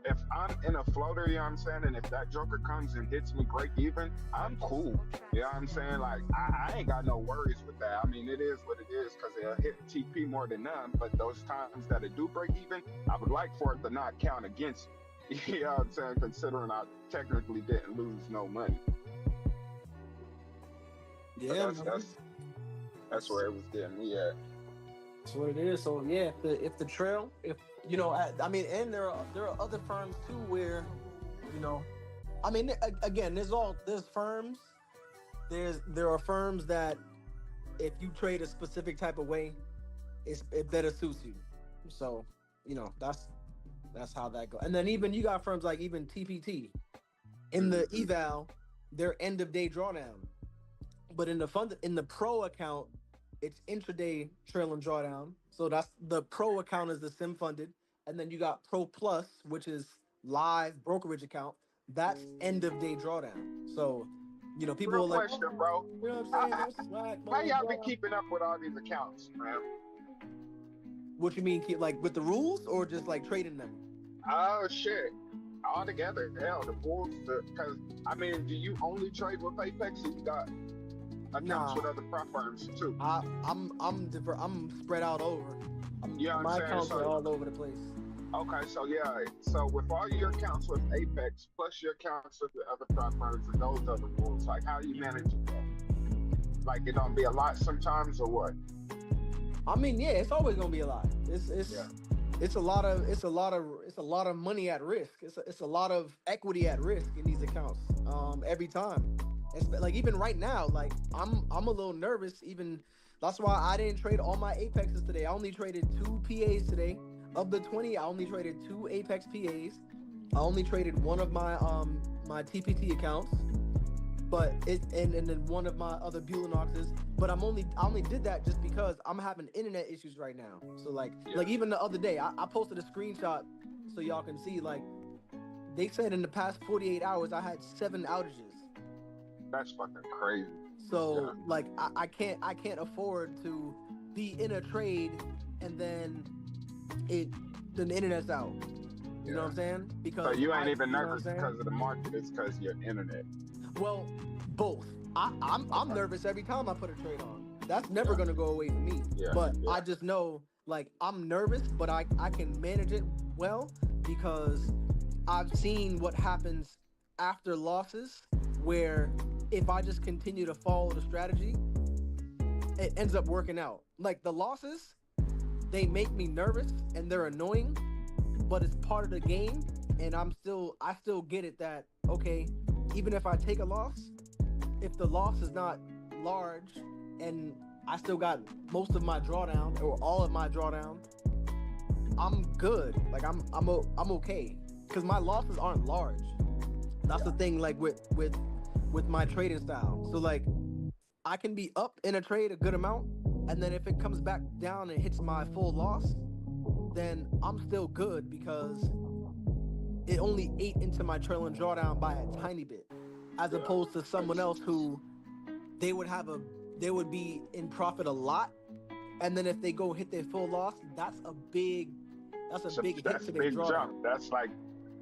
If I'm in a floater, you know what I'm saying, and if that joker comes and hits me break even, I'm cool. You know what I'm saying? Like, I ain't got no worries with that. I mean, it is what it is, because it'll hit TP more than none. But those times that it do break even, I would like for it to not count against me. You know what I'm saying? Considering I technically didn't lose no money. Yeah, that's where it was getting me at. That's what it is. So yeah, if the trail, if you know, I mean, and there are other firms too where, you know, I mean, again, there's firms. There are firms that if you trade a specific type of way, it better suits you. So that's how that goes. And then even you got firms like even TPT in the eval, their end of day drawdown, but in the pro account, it's intraday trailing drawdown. So that's the pro account is the sim funded, and then you got Pro Plus, which is live brokerage account. That's end of day drawdown. So, people Real are like, question, bro. you know what I'm saying? That's swag, How y'all blah, been blah. keeping up with all these accounts, man? What you mean, keep like with the rules or just like trading them? Oh shit. All together. Hell, the bulls, because I mean, do you only trade with Apex or you got accounts with other prop firms too? I'm spread out over. You know what My I'm saying? accounts are all over the place. Okay, so yeah, so with all your accounts with Apex plus your accounts with the other prop firms and those other bulls, like how you manage that? Like it don't be a lot sometimes or what? I mean, yeah, it's always gonna be a lot. It's a lot of money at risk. It's a lot of equity at risk in these accounts. Every time. It's like even right now, like I'm a little nervous. Even that's why I didn't trade all my Apexes today. I only traded 2 PAs today. Of the 20, I only traded 2 Apex PAs. I only traded one of my my TPT accounts, but and then one of my other Bulanoxes. But I only did that just because I'm having internet issues right now. So like even the other day, I posted a screenshot so y'all can see. Like they said in the past 48 hours, I had 7 outages. That's fucking crazy. So like I can't afford to be in a trade and then the internet's out. You know what I'm saying? Because so you ain't even nervous because of the market, it's because of your internet. Well, both. I'm nervous every time I put a trade on. That's never gonna go away from me. But I just know like I'm nervous, but I can manage it well because I've seen what happens after losses where if I just continue to follow the strategy, it ends up working out. Like the losses, they make me nervous and they're annoying, but it's part of the game, and I still get it that okay, even if I take a loss, if the loss is not large and I still got most of my drawdown or all of my drawdown, I'm good. Like I'm okay because my losses aren't large. That's the thing. Like with my trading style, so like I can be up in a trade a good amount, and then if it comes back down and hits my full loss, then I'm still good because it only ate into my trailing drawdown by a tiny bit, as opposed to someone else who they would be in profit a lot, and then if they go hit their full loss, that's a big hit to their drawdown. Jump. That's like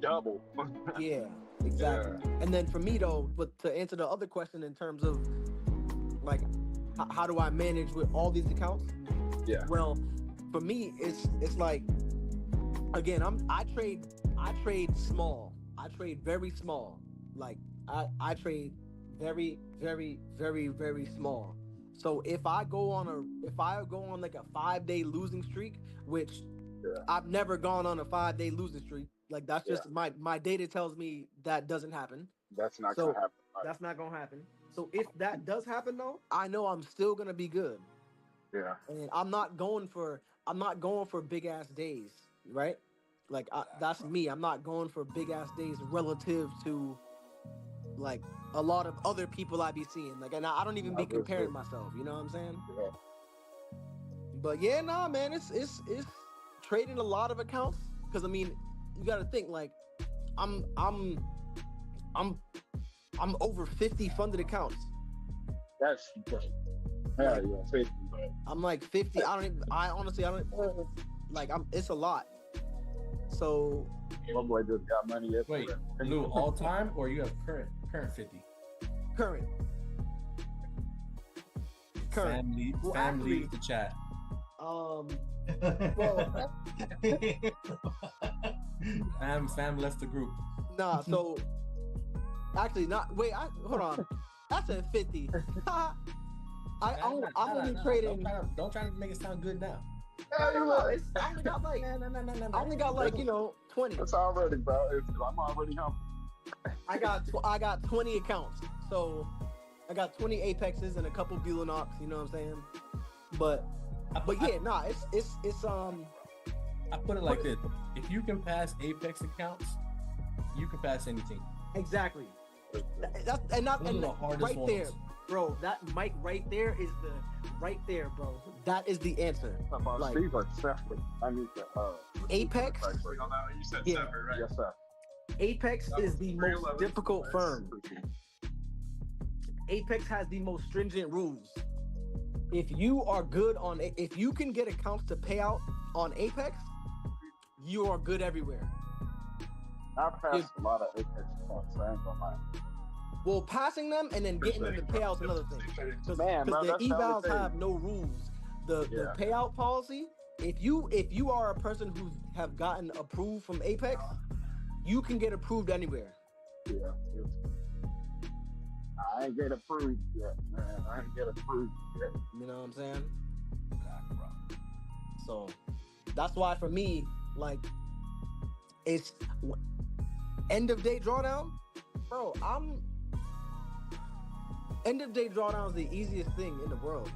double. Yeah, exactly. Yeah. And then for me though, but to answer the other question in terms of like how do I manage with all these accounts? Yeah. Well, for me, it's like again, I trade small. I trade very small. Like I trade very, very, very, very small. So if I go on like a 5-day losing streak, which I've never gone on a 5-day losing streak. Like that's just my data tells me that doesn't happen. That's not gonna happen. Right? That's not gonna happen. So if that does happen though, I know I'm still gonna be good. Yeah. And I'm not going for big ass days, right? Like that's me. I'm not going for big ass days relative to like a lot of other people I be seeing. Like, and I don't even be comparing myself. You know what I'm saying? Yeah. But yeah, nah, man, it's trading a lot of accounts because I mean, you got to think like I'm over 50 funded accounts. That's yeah, 50. But I'm like 50. I honestly don't like. It's a lot. So my boy just got money yesterday. Wait, Lou, all time or you have current 50? Current. Family leave the chat. Well, fam left the group. Nah, so actually not. Wait, hold on. I said 50. I'm only trading. Don't try to make it sound good now. I only got like, I only got like 20. It's already, bro. I'm already humble. I got 20 accounts, so I got 20 Apexes and a couple Bulanox. You know what I'm saying? But yeah, nah, it's I put it like this: if you can pass Apex accounts, you can pass anything. Exactly. That's the hardest right ones. there, bro. That mic right there is bro. That is the answer. About Steve or separate? I need to. Apex. You said Yeah. separate, right? Yes, sir. Apex is the most difficult firm. Apex has the most stringent rules. If you are good on, if you can get accounts to pay out on Apex, you are good everywhere. I've passed a lot of Apex accounts. I ain't gonna lie. Well, passing them and then getting them to pay out is another thing. Because Man, bro, the that's the only evals thing. have no rules. The payout policy. If you are a person who have gotten approved from Apex, you can get approved anywhere. Yeah. I ain't get approved yet, man. I ain't get approved yet. You know what I'm saying? So that's why for me, like, it's end of day drawdown, bro. End of day drawdown is the easiest thing in the world,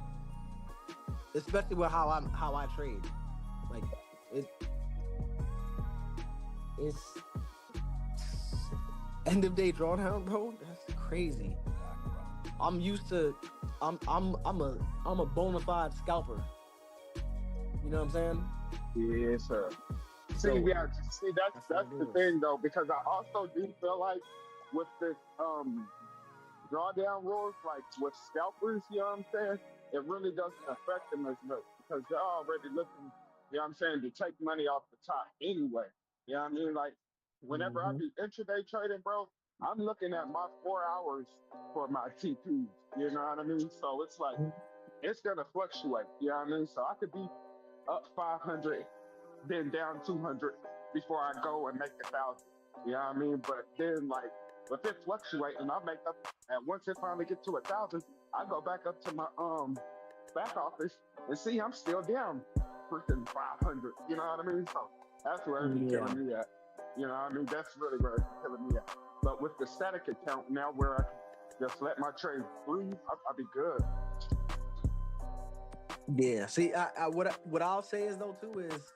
especially with how I trade. Like, it's end of day drawdown, bro. That's crazy. I'm used to. I'm a bona fide scalper. You know what I'm saying? Yes, sir. So, That's the thing though, because I also do feel like with this drawdown rules, like with scalpers, you know what I'm saying? It really doesn't affect them as much because they're already looking, you know what I'm saying, to take money off the top anyway. You know what I mean? Like whenever I be intraday trading, bro, I'm looking at my 4 hours for my TPs. You know what I mean? So it's like it's gonna fluctuate. You know what I mean? So I could be up 500, then down 200 before I go and make 1,000. You know what I mean? But then like if it fluctuates and I make up, and once it finally get to 1,000, I go back up to my back office and see I'm still down freaking 500. You know what I mean? So that's where it's killing me at. You know what I mean? That's really where it's killing me at. But with the static account now, where I can just let my trade breathe, I'll be good. Yeah. See, what I'll say is though too is,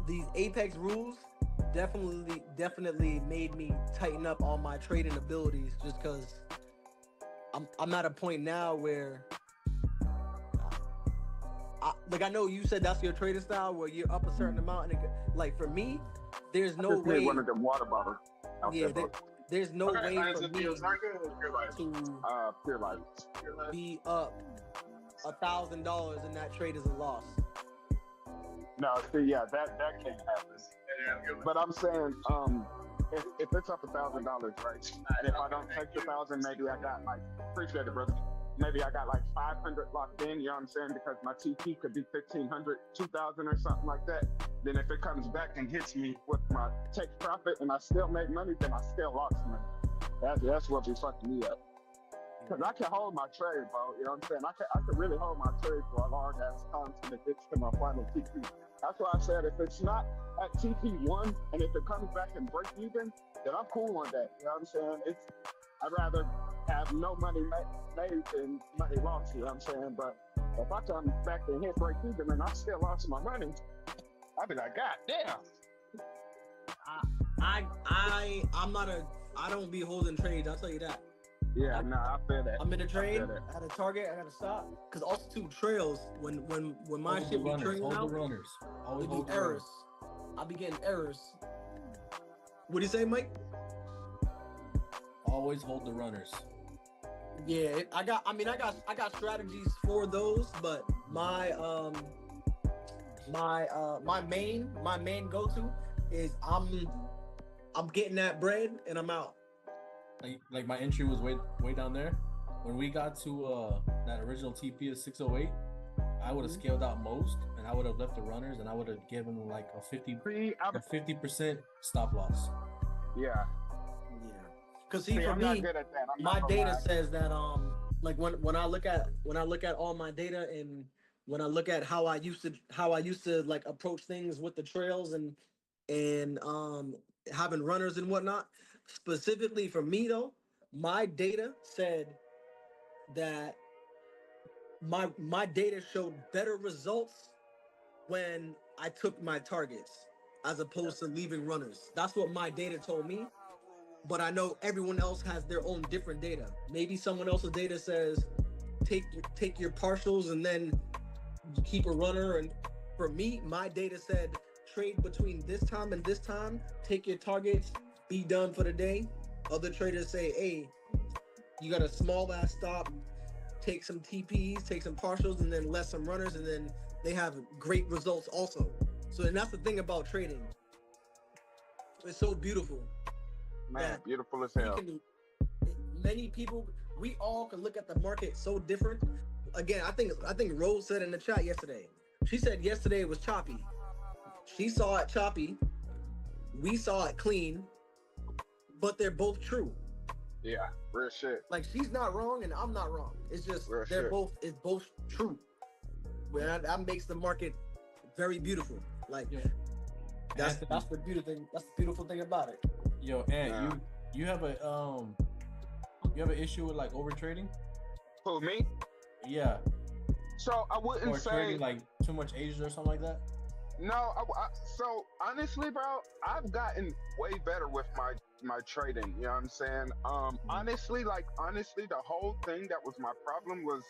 these Apex rules definitely made me tighten up all my trading abilities, just because I'm at a point now where, I know you said that's your trading style where you're up a certain amount, and like for me, there's no way. One of them water bottles. Yeah, there's no way for me to Pure Light. be up $1,000 and that trade is a loss. No, see, yeah, that can't happen. But I'm saying, if it's up $1,000, right? And if I don't take the 1,000, maybe I got like, appreciate it, brother. Maybe I got like 500 locked in, you know what I'm saying? Because my TP could be 1,500, 2,000 or something like that. Then if it comes back and hits me with my take profit and I still make money, then I still lost money. That's what be fucking me up. Because I can hold my trade, bro. You know what I'm saying? I can really hold my trade for a long ass time till it gets to my final TP. That's why I said if it's not at TP1 and if it comes back and break even, then I'm cool on that. You know what I'm saying? I'd rather have no money made than money lost. You know what I'm saying? But if I come back and hit break even and I still lost my money, I'd be like, God damn. I don't be holding trades. I'll tell you that. Yeah, I feel that. I'm in a trade at a target. I gotta stop because also two trails when my shit be trading out. Hold the runners. Always hold errors. I'll be getting errors. What do you say, Mike? Always hold the runners. Yeah, I got strategies for those, but my main go-to is I'm getting that bread and I'm out. Like my entry was way down there. When we got to that original TP of 608, I would have scaled out most, and I would have left the runners, and I would have given like a 50% stop loss. Yeah. Because for me, my data says that like when I look at all my data and when I look at how I used to like approach things with the trails and having runners and whatnot. Specifically for me though, my data said that my data showed better results when I took my targets as opposed to leaving runners. That's what my data told me. But I know everyone else has their own different data. Maybe someone else's data says take your partials and then keep a runner. And for me, my data said trade between this time and this time, take your targets, be done for the day. Other traders say, hey, you got a small ass stop, take some TPs, take some partials, and then let some runners, and then they have great results also. So, and that's the thing about trading. It's so beautiful. Man, beautiful as hell. Many people, we all can look at the market so different. Again, I think Rose said in the chat yesterday. She said yesterday it was choppy. She saw it choppy. We saw it clean. But they're both true. Yeah, real shit. Like she's not wrong and I'm not wrong. It's just Real they're shit. both. It's both true. Well, that makes the market very beautiful. Like that's the beautiful thing. That's the beautiful thing about it. Yo, Ant, you have a you have an issue with like over trading? Who, me? Yeah. So I wouldn't Or say trading like too much Asia or something like that. no. So honestly, bro, I've gotten way better with my trading. You know what I'm saying? Honestly, the whole thing that was my problem was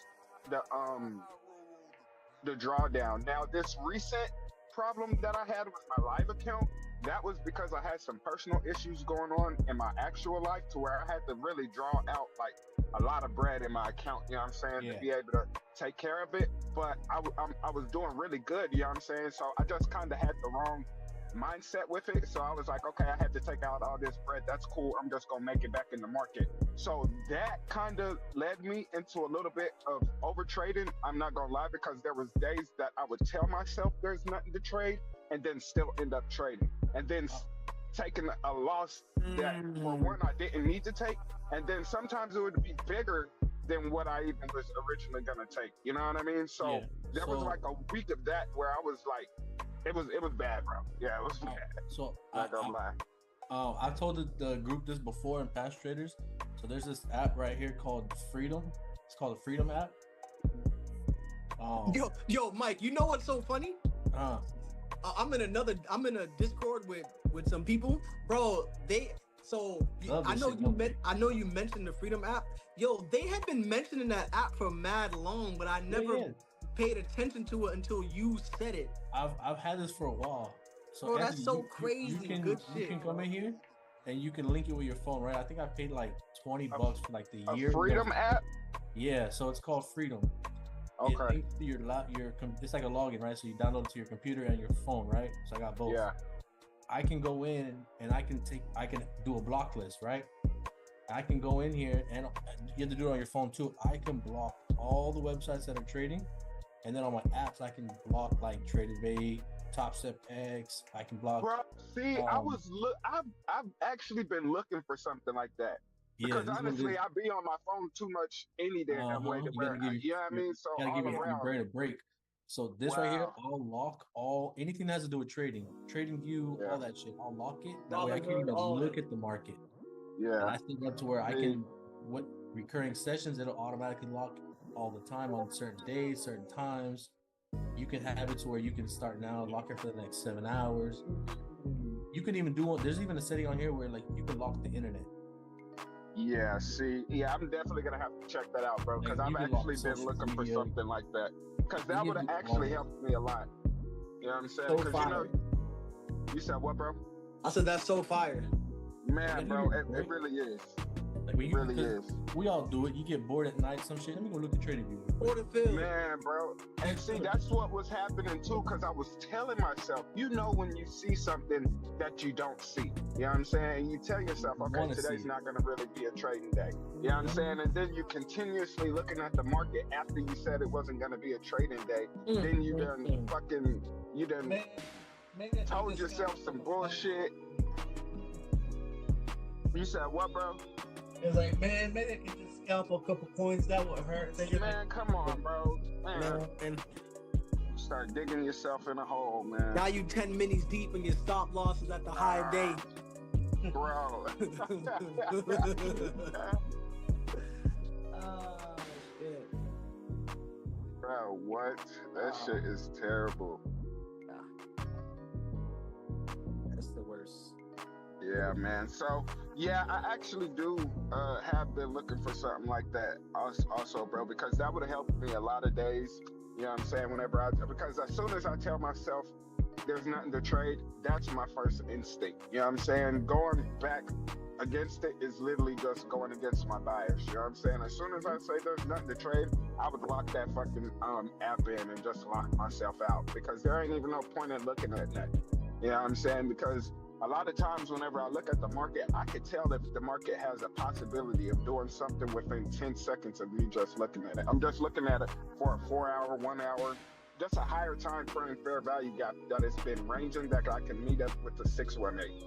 the drawdown. Now, this recent problem that I had with my live account, that was because I had some personal issues going on in my actual life to where I had to really draw out like a lot of bread in my account, you know what I'm saying, to be able to take care of it. But I was doing really good, you know what I'm saying? So I just kind of had the wrong mindset with it. So I was like, okay, I had to take out all this bread. That's cool. I'm just going to make it back in the market. So that kind of led me into a little bit of over trading. I'm not going to lie, because there was days that I would tell myself there's nothing to trade and then still end up trading. And then taking a loss that, for one, I didn't need to take. And then sometimes it would be bigger than what I even was originally going to take. You know what I mean? So there was like a week of that where I was like, it was bad, bro. Yeah, it was bad. So not gonna lie. I told the group this before in Past Traders. So there's this app right here called Freedom. It's called the Freedom app. Yo, Mike, you know what's so funny? I'm in a Discord with some people, bro. I know you mentioned the Freedom app. Yo, they had been mentioning that app for mad long, but I never paid attention to it until you said it. I've had this for a while. So bro, Anthony, that's so crazy. Good shit. You can come in here and you can link it with your phone, right? I think I paid like $20 for like the year. A Freedom app? Yeah, so it's called Freedom. Okay. It's like a login, right? So you download it to your computer and your phone, right? So I got both. Yeah. I can go in and I can do a block list, right? I can go in here and you have to do it on your phone too. I can block all the websites that are trading, and then on my apps I can block like TradeAvate, Top Step X. I can block. Bro, see, I've actually been looking for something like that. Because honestly, I be on my phone too much any damn way to where, you know what I mean? So gotta give your brain a break. So this right here, Wow. I'll lock anything that has to do with trading view, all that shit. I'll lock it. That way I can even look at the market. Yeah. And I think up to where I can, what recurring sessions, it'll automatically lock all the time on certain days, certain times. You can have it to where you can start now, lock it for the next 7 hours. You can even there's even a setting on here where like you can lock the internet. Yeah, see, I'm definitely gonna have to check that out, bro, because I've actually been looking for something like that, because that would have actually helped me a lot. You know what I'm saying? Because you said what, bro? I said that's so fire. Man, bro, it really is. Like it really is. We all do it. You get bored at night, some shit. Let me go look at trading view. Man, bro. And see, that's what was happening too, because I was telling myself, you know, when you see something that you don't see, you know what I'm saying? You tell yourself, okay, today's not going to really be a trading day. You know what I'm saying? And then you continuously looking at the market after you said it wasn't going to be a trading day. Then you done told yourself some bullshit. You said what, bro? It's like, man, maybe I can just scalp a couple coins. That would hurt. Man, come on, bro. Man. Start digging yourself in a hole, man. Now you 10 minis deep and your stop loss is at the high day. Bro. Shit. Bro, what? That shit is terrible. Yeah, man. So yeah, I actually do have been looking for something like that also, bro, because that would have helped me a lot of days. You know what I'm saying? Because as soon as I tell myself there's nothing to trade, that's my first instinct. You know what I'm saying? Going back against it is literally just going against my bias. You know what I'm saying? As soon as I say there's nothing to trade, I would lock that fucking app in and just lock myself out, because there ain't even no point in looking at that. You know what I'm saying? Because a lot of times whenever I look at the market, I could tell if the market has a possibility of doing something within 10 seconds of me just looking at it. I'm just looking at it for a 4 hour, 1 hour, just a higher time frame fair value gap that has been ranging that I can meet up with the 618.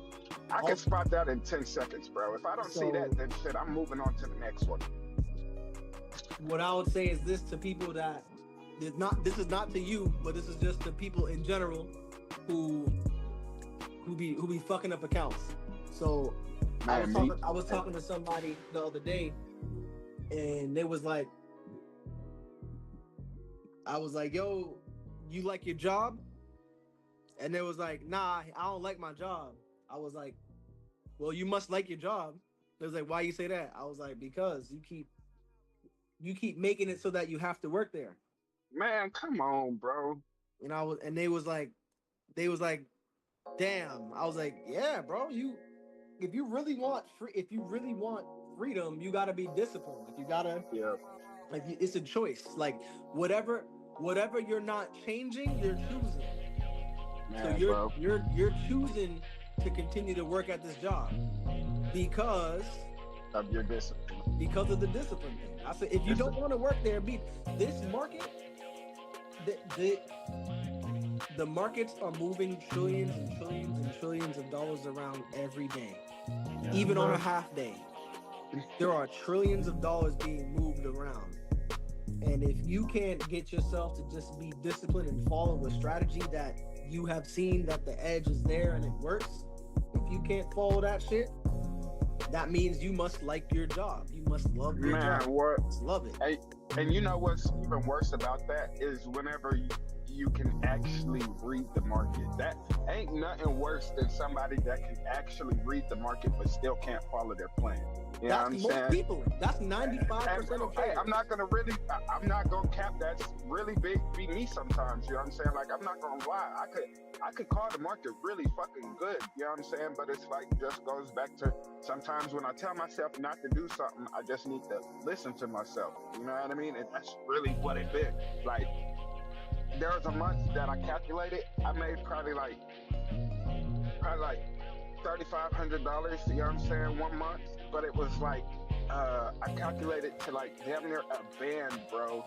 I can spot that in 10 seconds, bro. If I don't see that, then shit, I'm moving on to the next one. What I would say is this to people that this is not to you, but this is just to people in general who be fucking up accounts. So I was talking to somebody the other day, and they was like, I was like, yo, you like your job? And they was like, nah, I don't like my job. I was like, well, you must like your job. They was like, why you say that? I was like, because you keep making it so that you have to work there. Man, come on, bro. And they was like, damn. I was like, yeah, bro, if you really want freedom, you gotta be disciplined. Like, you gotta, it's a choice. Like, whatever you're not changing, you're choosing. Man, so you're choosing to continue to work at this job because of your discipline. Because of the discipline thing. I said, if you don't want to work there, this market, the markets are moving trillions and trillions and trillions of dollars around every day, even on a half day. There are trillions of dollars being moved around. And if you can't get yourself to just be disciplined and follow a strategy that you have seen that the edge is there and it works, if you can't follow that shit, that means you must like your job. You must love your job. Love it. Hey, and you know what's even worse about that is whenever you can actually read the market. That ain't nothing worse than somebody that can actually read the market but still can't follow their plan. You know what I'm saying? Most people. That's 95% of hey, I'm not gonna cap that's really be me sometimes. You know what I'm saying? Like, I'm not gonna lie. I could call the market really fucking good. You know what I'm saying? But it's like, just goes back to sometimes when I tell myself not to do something, I just need to listen to myself. You know what I mean? And that's really what it been. Like, there was a month that I calculated, I made probably like $3,500, you know what I'm saying, 1 month. But it was like, I calculated to like damn near a band, bro,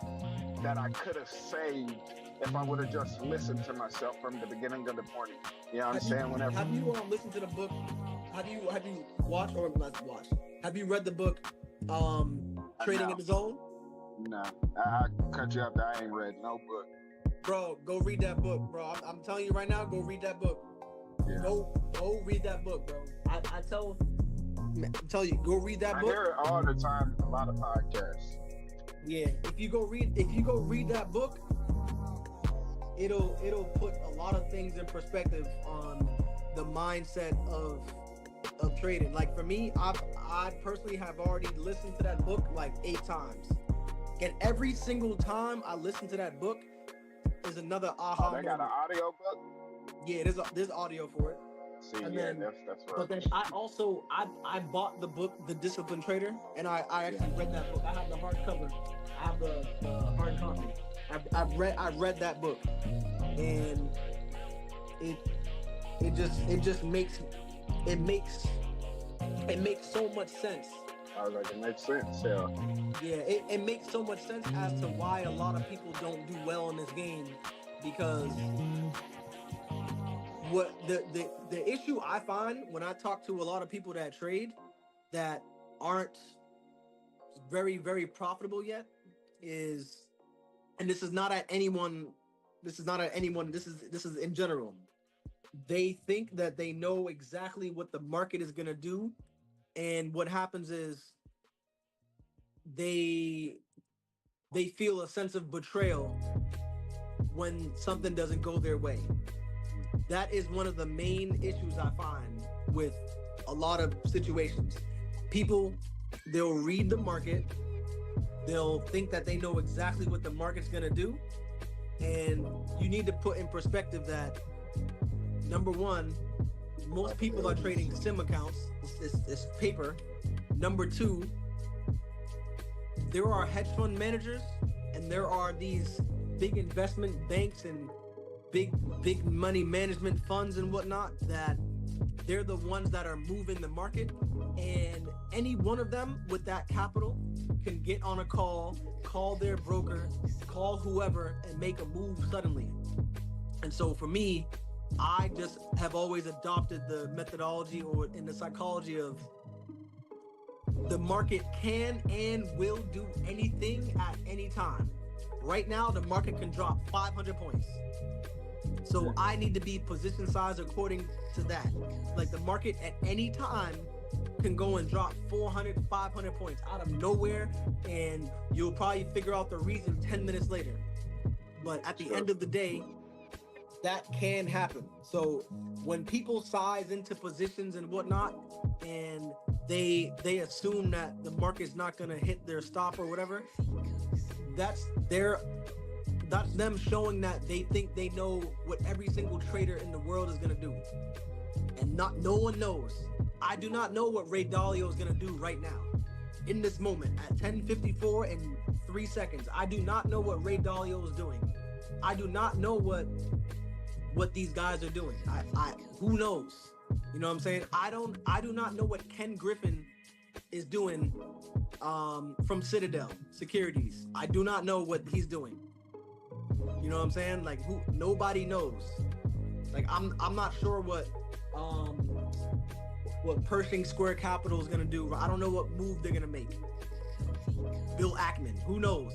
that I could have saved if I would have just listened to myself from the beginning of the morning. You know what I'm saying? Have you listened to the book? Have you watched or not watched? Have you read the book, Trading in the Zone? No, I cut you up. I ain't read no book. Bro, go read that book, bro. I'm telling you right now, go read that book. Yeah. Go read that book, bro. I tell you, go read that book. I hear it all the time, a lot of podcasts. Yeah, if you go read that book, it'll put a lot of things in perspective on the mindset of trading. Like, for me, I personally have already listened to that book like 8 times, and every single time I listen to that book is another aha moment. They got an audio book? Yeah, there's audio for it. See, and then, that's right. But then I bought the book, The Disciplined Trader, and I actually read that book. I have the hardcover. I have the hard copy. I read that book, and it makes so much sense. I was like, it makes sense, yeah. Yeah, it makes so much sense as to why a lot of people don't do well in this game, because what the issue I find when I talk to a lot of people that trade that aren't very, very profitable yet is, and this is in general, they think that they know exactly what the market is going to do, and what happens is they feel a sense of betrayal when something doesn't go their way. That is one of the main issues I find with a lot of situations. People, they'll read the market, they'll think that they know exactly what the market's gonna do, and you need to put in perspective that, number one, most people are trading sim accounts, it's paper. Number two, there are hedge fund managers and there are these big investment banks and big money management funds and whatnot that they're the ones that are moving the market, and any one of them with that capital can get on a call their broker, call whoever, and make a move suddenly. And so for me, I just have always adopted the methodology or in the psychology of the market can and will do anything at any time. Right now, the market can drop 500 points. So I need to be position size according to that. Like the market at any time can go and drop 400, 500 points out of nowhere, and you'll probably figure out the reason 10 minutes later. But at the end of the day, that can happen. So when people size into positions and whatnot, and they assume that the market's not gonna hit their stop or whatever, that's them showing that they think they know what every single trader in the world is gonna do. And no one knows. I do not know what Ray Dalio is gonna do right now. In this moment, at 10:54 and 3 seconds, I do not know what Ray Dalio is doing. I do not know what these guys are doing. Who knows? You know what I'm saying? I do not know what Ken Griffin is doing from Citadel Securities. I do not know what he's doing. You know what I'm saying? Like nobody knows. Like I'm not sure what Pershing Square Capital is gonna do. I don't know what move they're gonna make. Bill Ackman, who knows?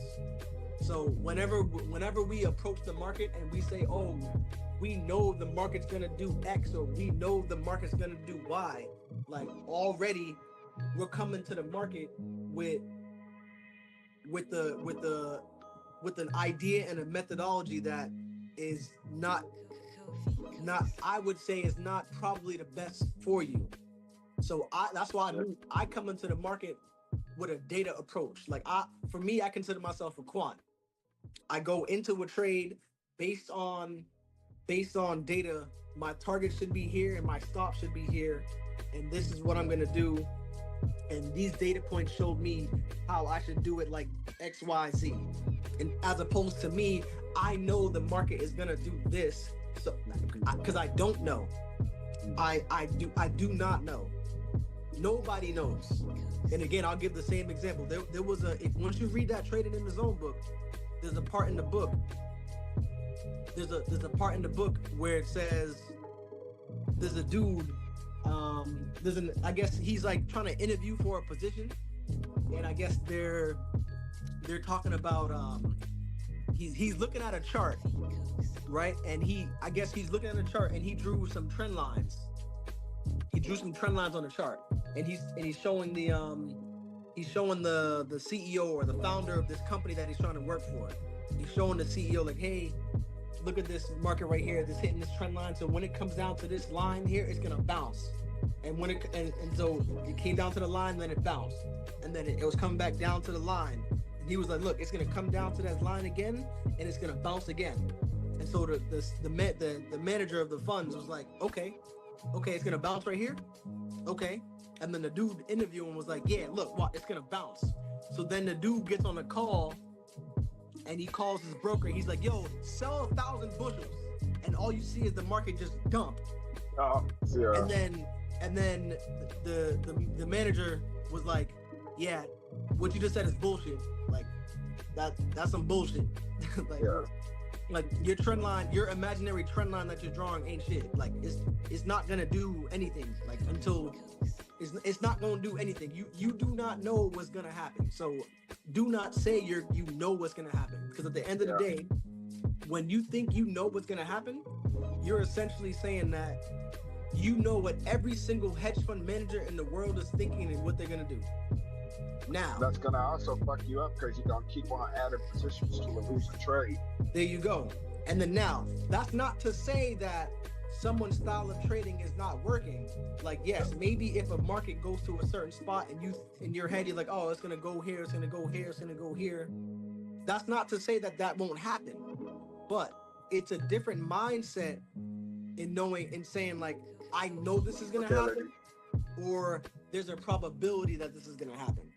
So whenever we approach the market and we say, oh, we know the market's gonna do X or we know the market's gonna do Y, like already we're coming to the market with an idea and a methodology that is not I would say is not probably the best for you. So that's why I come into the market with a data approach. Like for me, I consider myself a quant. I go into a trade based on data. My target should be here and my stop should be here, and this is what I'm gonna do. And these data points showed me how I should do it, like X, Y, Z. And as opposed to me, I know the market is gonna do this, so because I don't know. I do not know. Nobody knows. And again, I'll give the same example. There was once you read that Trading in the Zone book, there's a part in the book. There's a part in the book where it says there's a dude. I guess he's like trying to interview for a position, and I guess they're talking about he's looking at a chart, right? And I guess he's looking at a chart and he drew some trend lines. He drew some trend lines on the chart, and he's showing the CEO or the founder of this company that he's trying to work for. He's showing the CEO like, hey, look at this market right here. This hitting this trend line. So when it comes down to this line here, it's gonna bounce. And when so it came down to the line, then it bounced, and then it was coming back down to the line. And he was like, look, it's gonna come down to that line again, and it's gonna bounce again. And so the manager of the funds was like, okay, it's gonna bounce right here, okay. And then the dude interviewing was like, yeah, look, what, it's gonna bounce. So then the dude gets on a call, and he calls his broker. He's like, yo, sell 1,000 bushels, and all you see is the market just dump. Yeah. And then the manager was like, yeah, what you just said is bullshit. Like that's some bullshit. Like your trend line, your imaginary trend line that you're drawing ain't shit. Like it's not gonna do anything. Like until it's not gonna do anything. You do not know what's gonna happen. So do not say you know what's gonna happen, because at the end of the day, when you think you know what's gonna happen, you're essentially saying that you know what every single hedge fund manager in the world is thinking and what they're gonna do. Now that's gonna also fuck you up because you're gonna keep on adding positions to a losing trade. There you go. And then now, that's not to say that someone's style of trading is not working. Like, yes, maybe if a market goes to a certain spot and you in your head you're like, oh, it's gonna go here, it's gonna go here, it's gonna go here. That's not to say that that won't happen, but it's a different mindset in knowing and saying like, I know this is gonna happen, or there's a probability that this is gonna happen.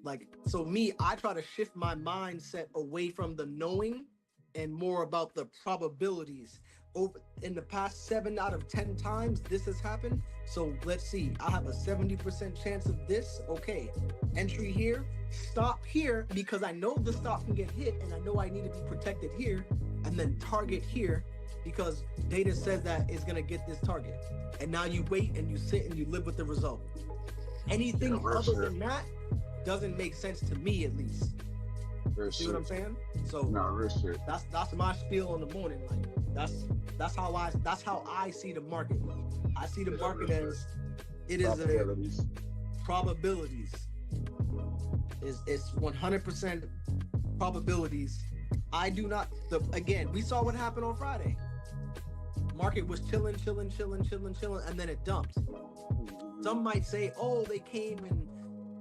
Like, so me, I try to shift my mindset away from the knowing and more about the probabilities. Over in the past 7 out of 10 times this has happened. So let's see, I have a 70% chance of this. Okay, entry here, stop here, because I know the stop can get hit and I know I need to be protected here, and then target here because data says that it's gonna get this target. And now you wait and you sit and you live with the result. Anything other than that doesn't make sense to me, at least. See what I'm saying? So that's my spiel in the morning. Like that's how I see the market. I see the market as it is a probabilities. It's 100% probabilities. I do not. Again, we saw what happened on Friday. Market was chilling, and then it dumped. Some might say, oh, they came and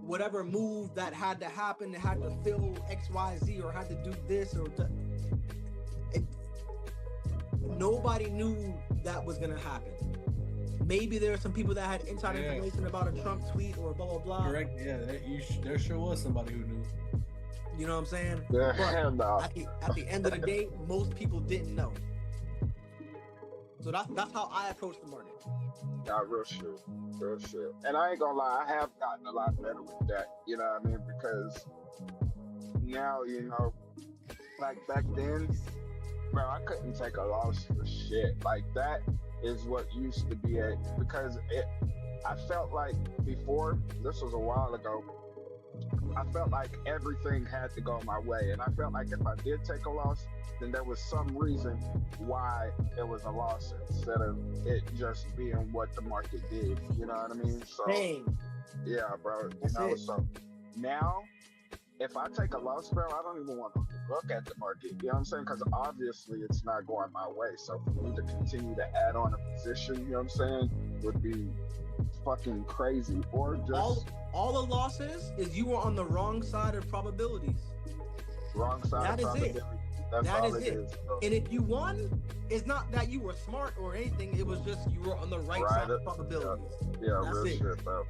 whatever move that had to happen, it had to fill XYZ or had to do this or that. Nobody knew that was gonna happen. Maybe there are some people that had inside information about a Trump tweet or blah blah blah. Correct. Yeah, there sure was somebody who knew. You know what I'm saying? Yeah, but at the end of the day, most people didn't know. So that's how I approach the market. Nah, real shit. And I ain't gonna lie, I have gotten a lot better with that. You know what I mean? Because now, you know, like back then, bro, I couldn't take a loss for shit. Like that is what used to be it. Because I felt like before, this was a while ago, I felt like everything had to go my way. And I felt like if I did take a loss, then there was some reason why it was a loss instead of it just being what the market did. You know what I mean? So, yeah, bro. You know, so now, if I take a loss, bro, I don't even want to look at the market. You know what I'm saying? Because obviously it's not going my way. So for me to continue to add on a position, you know what I'm saying, would be fucking crazy. Or just all the losses is you were on the wrong side of probabilities. Wrong side of probabilities. That is it. That is it. And if you won, it's not that you were smart or anything. It was just you were on the right side of probabilities. Yeah, that's real it. Shit, bro.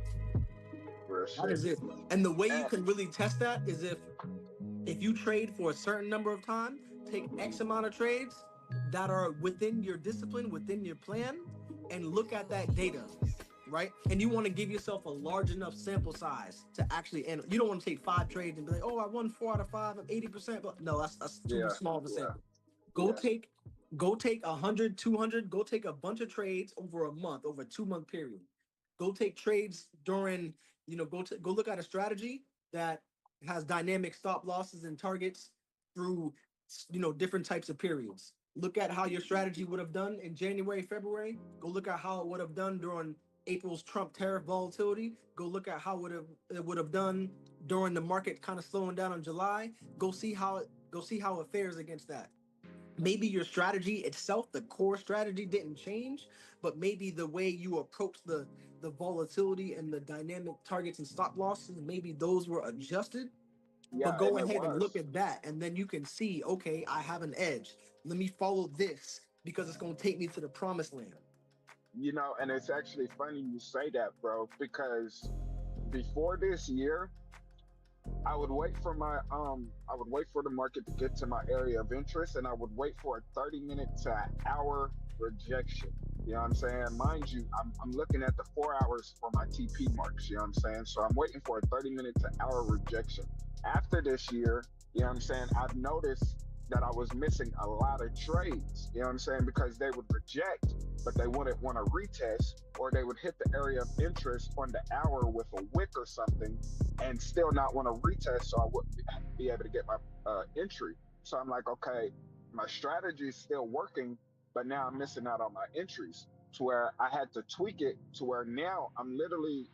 Real shit. That is it. And the way you can really test that is if you trade for a certain number of time, take X amount of trades that are within your discipline, within your plan, and look at that data, right? And you want to give yourself a large enough sample size to actually end. You don't want to take 5 trades and be like, oh, I won 4 out of 5, I'm 80%. But no, that's too small of a sample. Go take 100, 200, go take a bunch of trades over a month, over a 2-month period. Go take trades during, you know, go look at a strategy that has dynamic stop losses and targets through, you know, different types of periods. Look at how your strategy would have done in January, February. Go look at how it would have done during April's Trump tariff volatility. Go look at how it would have done during the market kind of slowing down in July. Go see how it fares against that. Maybe your strategy itself, the core strategy, didn't change, but maybe the way you approach the volatility and the dynamic targets and stop losses, maybe those were adjusted. But go ahead and look at that, and then you can see, okay, I have an edge. Let me follow this because it's going to take me to the promised land. You know, and it's actually funny you say that, bro, because before this year, I would wait for the market to get to my area of interest, and I would wait for a 30-minute to an hour rejection. You know what I'm saying? Mind you, I'm looking at the 4 hours for my TP marks, you know what I'm saying? So I'm waiting for a 30-minute to hour rejection. After this year, you know what I'm saying, I've noticed that I was missing a lot of trades, you know what I'm saying? Because they would reject, but they wouldn't want to retest, or they would hit the area of interest on the hour with a wick or something and still not want to retest, so I wouldn't be able to get my entry. So I'm like, okay, my strategy is still working, but now I'm missing out on my entries, to where I had to tweak it to where now I'm literally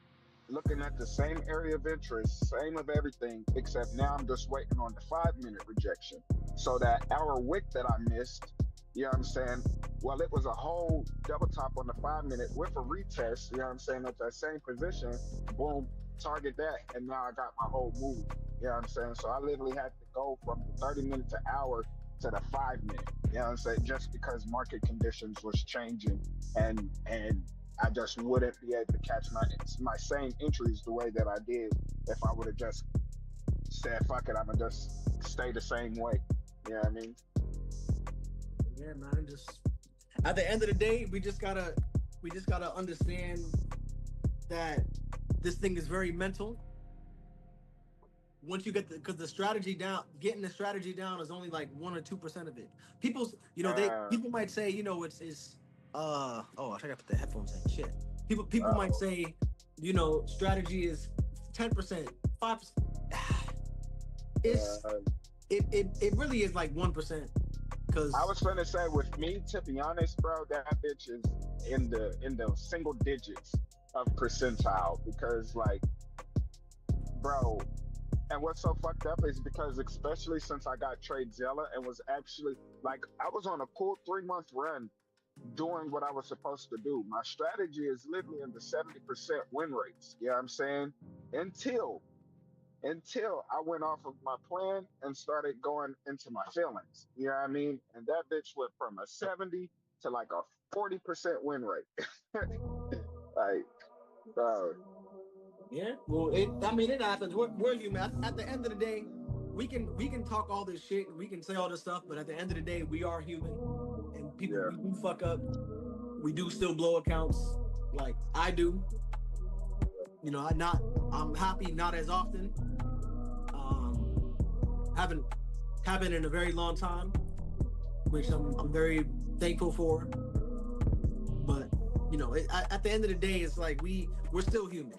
looking at the same area of interest, same of everything, except now I'm just waiting on the 5-minute rejection. So that hour wick that I missed, you know what I'm saying, Well, it was a whole double top on the 5 minute with a retest, you know what I'm saying, at that same position. Boom, target that, and now I got my whole move. You know what I'm saying? So I literally had to go from the 30 minute to hour to the 5 minute. You know what I'm saying? Just because market conditions was changing, and I just wouldn't be able to catch my same entries the way that I did if I would have just said, fuck it, I'm gonna just stay the same way. You know what I mean? Yeah, man. Just at the end of the day, we just gotta understand that this thing is very mental. Once you get because the strategy down, getting the strategy down is only like 1 or 2% of it. People's, people might say, it's oh, I forgot to put the headphones in. Shit. People might say, strategy is 10%, 5%. It really is like 1%. Cause I was gonna say, with me, to be honest, bro, that bitch is in the single digits of percentile, because like, bro, and what's so fucked up is because, especially since I got TradeZilla and was actually like, I was on a cool 3-month run doing what I was supposed to do. My strategy is literally in the 70% win rates. You know what I'm saying? Until I went off of my plan and started going into my feelings. You know what I mean? And that bitch went from a 70 to like a 40% win rate. Like, bro. Yeah, well, it happens. We're human. At the end of the day, we can talk all this shit, we can say all this stuff, but at the end of the day, we are human, and people, we do fuck up. We do still blow accounts, like I do. I'm happy not as often. Haven't in a very long time, which I'm very thankful for. But at the end of the day, it's like we're still human.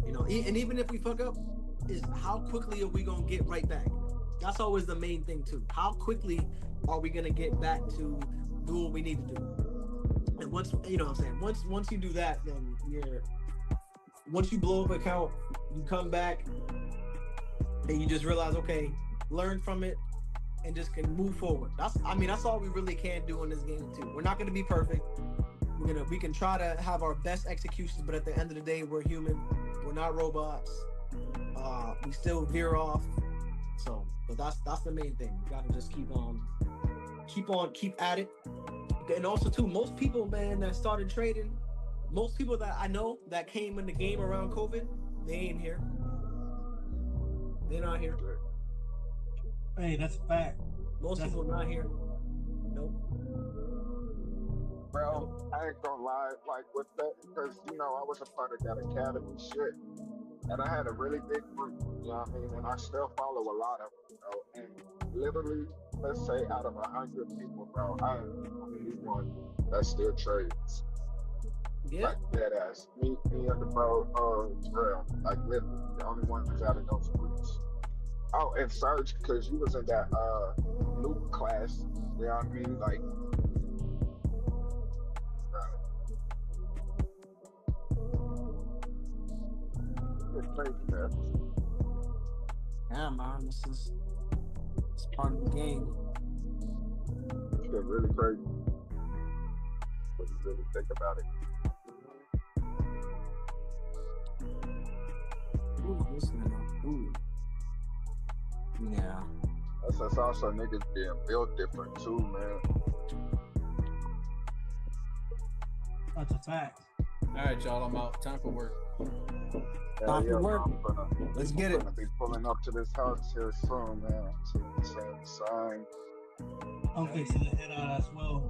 And even if we fuck up, is how quickly are we gonna get right back? That's always the main thing too. How quickly are we gonna get back to do what we need to do? And once once you do that, then once you blow up an account, you come back and you just realize, okay, learn from it and just can move forward. That's all we really can do in this game too. We're not gonna be perfect. We can try to have our best executions, but at the end of the day, we're human. We're not robots. We still veer off. So, but that's the main thing. You gotta just keep at it. And also too, most people, man, that started trading, most people that I know that came in the game around COVID, they ain't here. They're not here. Hey, that's a fact. Most people not here. Nope. Bro, I ain't gonna lie, like with that, because I was a part of that academy shit, and I had a really big group, you know what I mean, and I still follow a lot of them, and literally, let's say out of 100 people, bro, I am the only one that still trades. Yeah. Like dead ass. Me and the bro, Terrell, like literally the only one who's out of those groups. Oh, and Serge, because you was in that new class, you know what I mean, like. Yeah, man, it's part of the game. It's really crazy when you really think about it. Ooh, this nigga. Ooh. Yeah. That's also niggas being built different too, man. That's a fact. All right, y'all, I'm out. Time for work. Time for work. Let's get it. I'm gonna be pulling up to this house here soon, man. Same sign. I'm fixing to head out as well.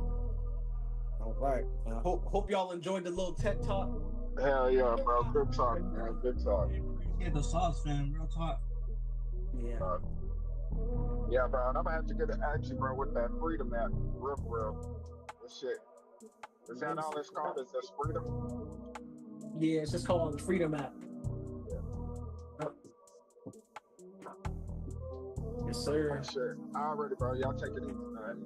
All right. Hope y'all enjoyed the little TED talk. Hell yeah, bro. Good talk, man. Good talk. Appreciate the sauce, man. Real talk. Yeah. Yeah, bro. And I'm gonna have to get an action, bro, with that freedom app. Real. This shit. Is that all it's called? Is this freedom? Yeah, it's just called Freedom app. Yes, sir. Shit. Alrighty, bro. Y'all take it easy, man.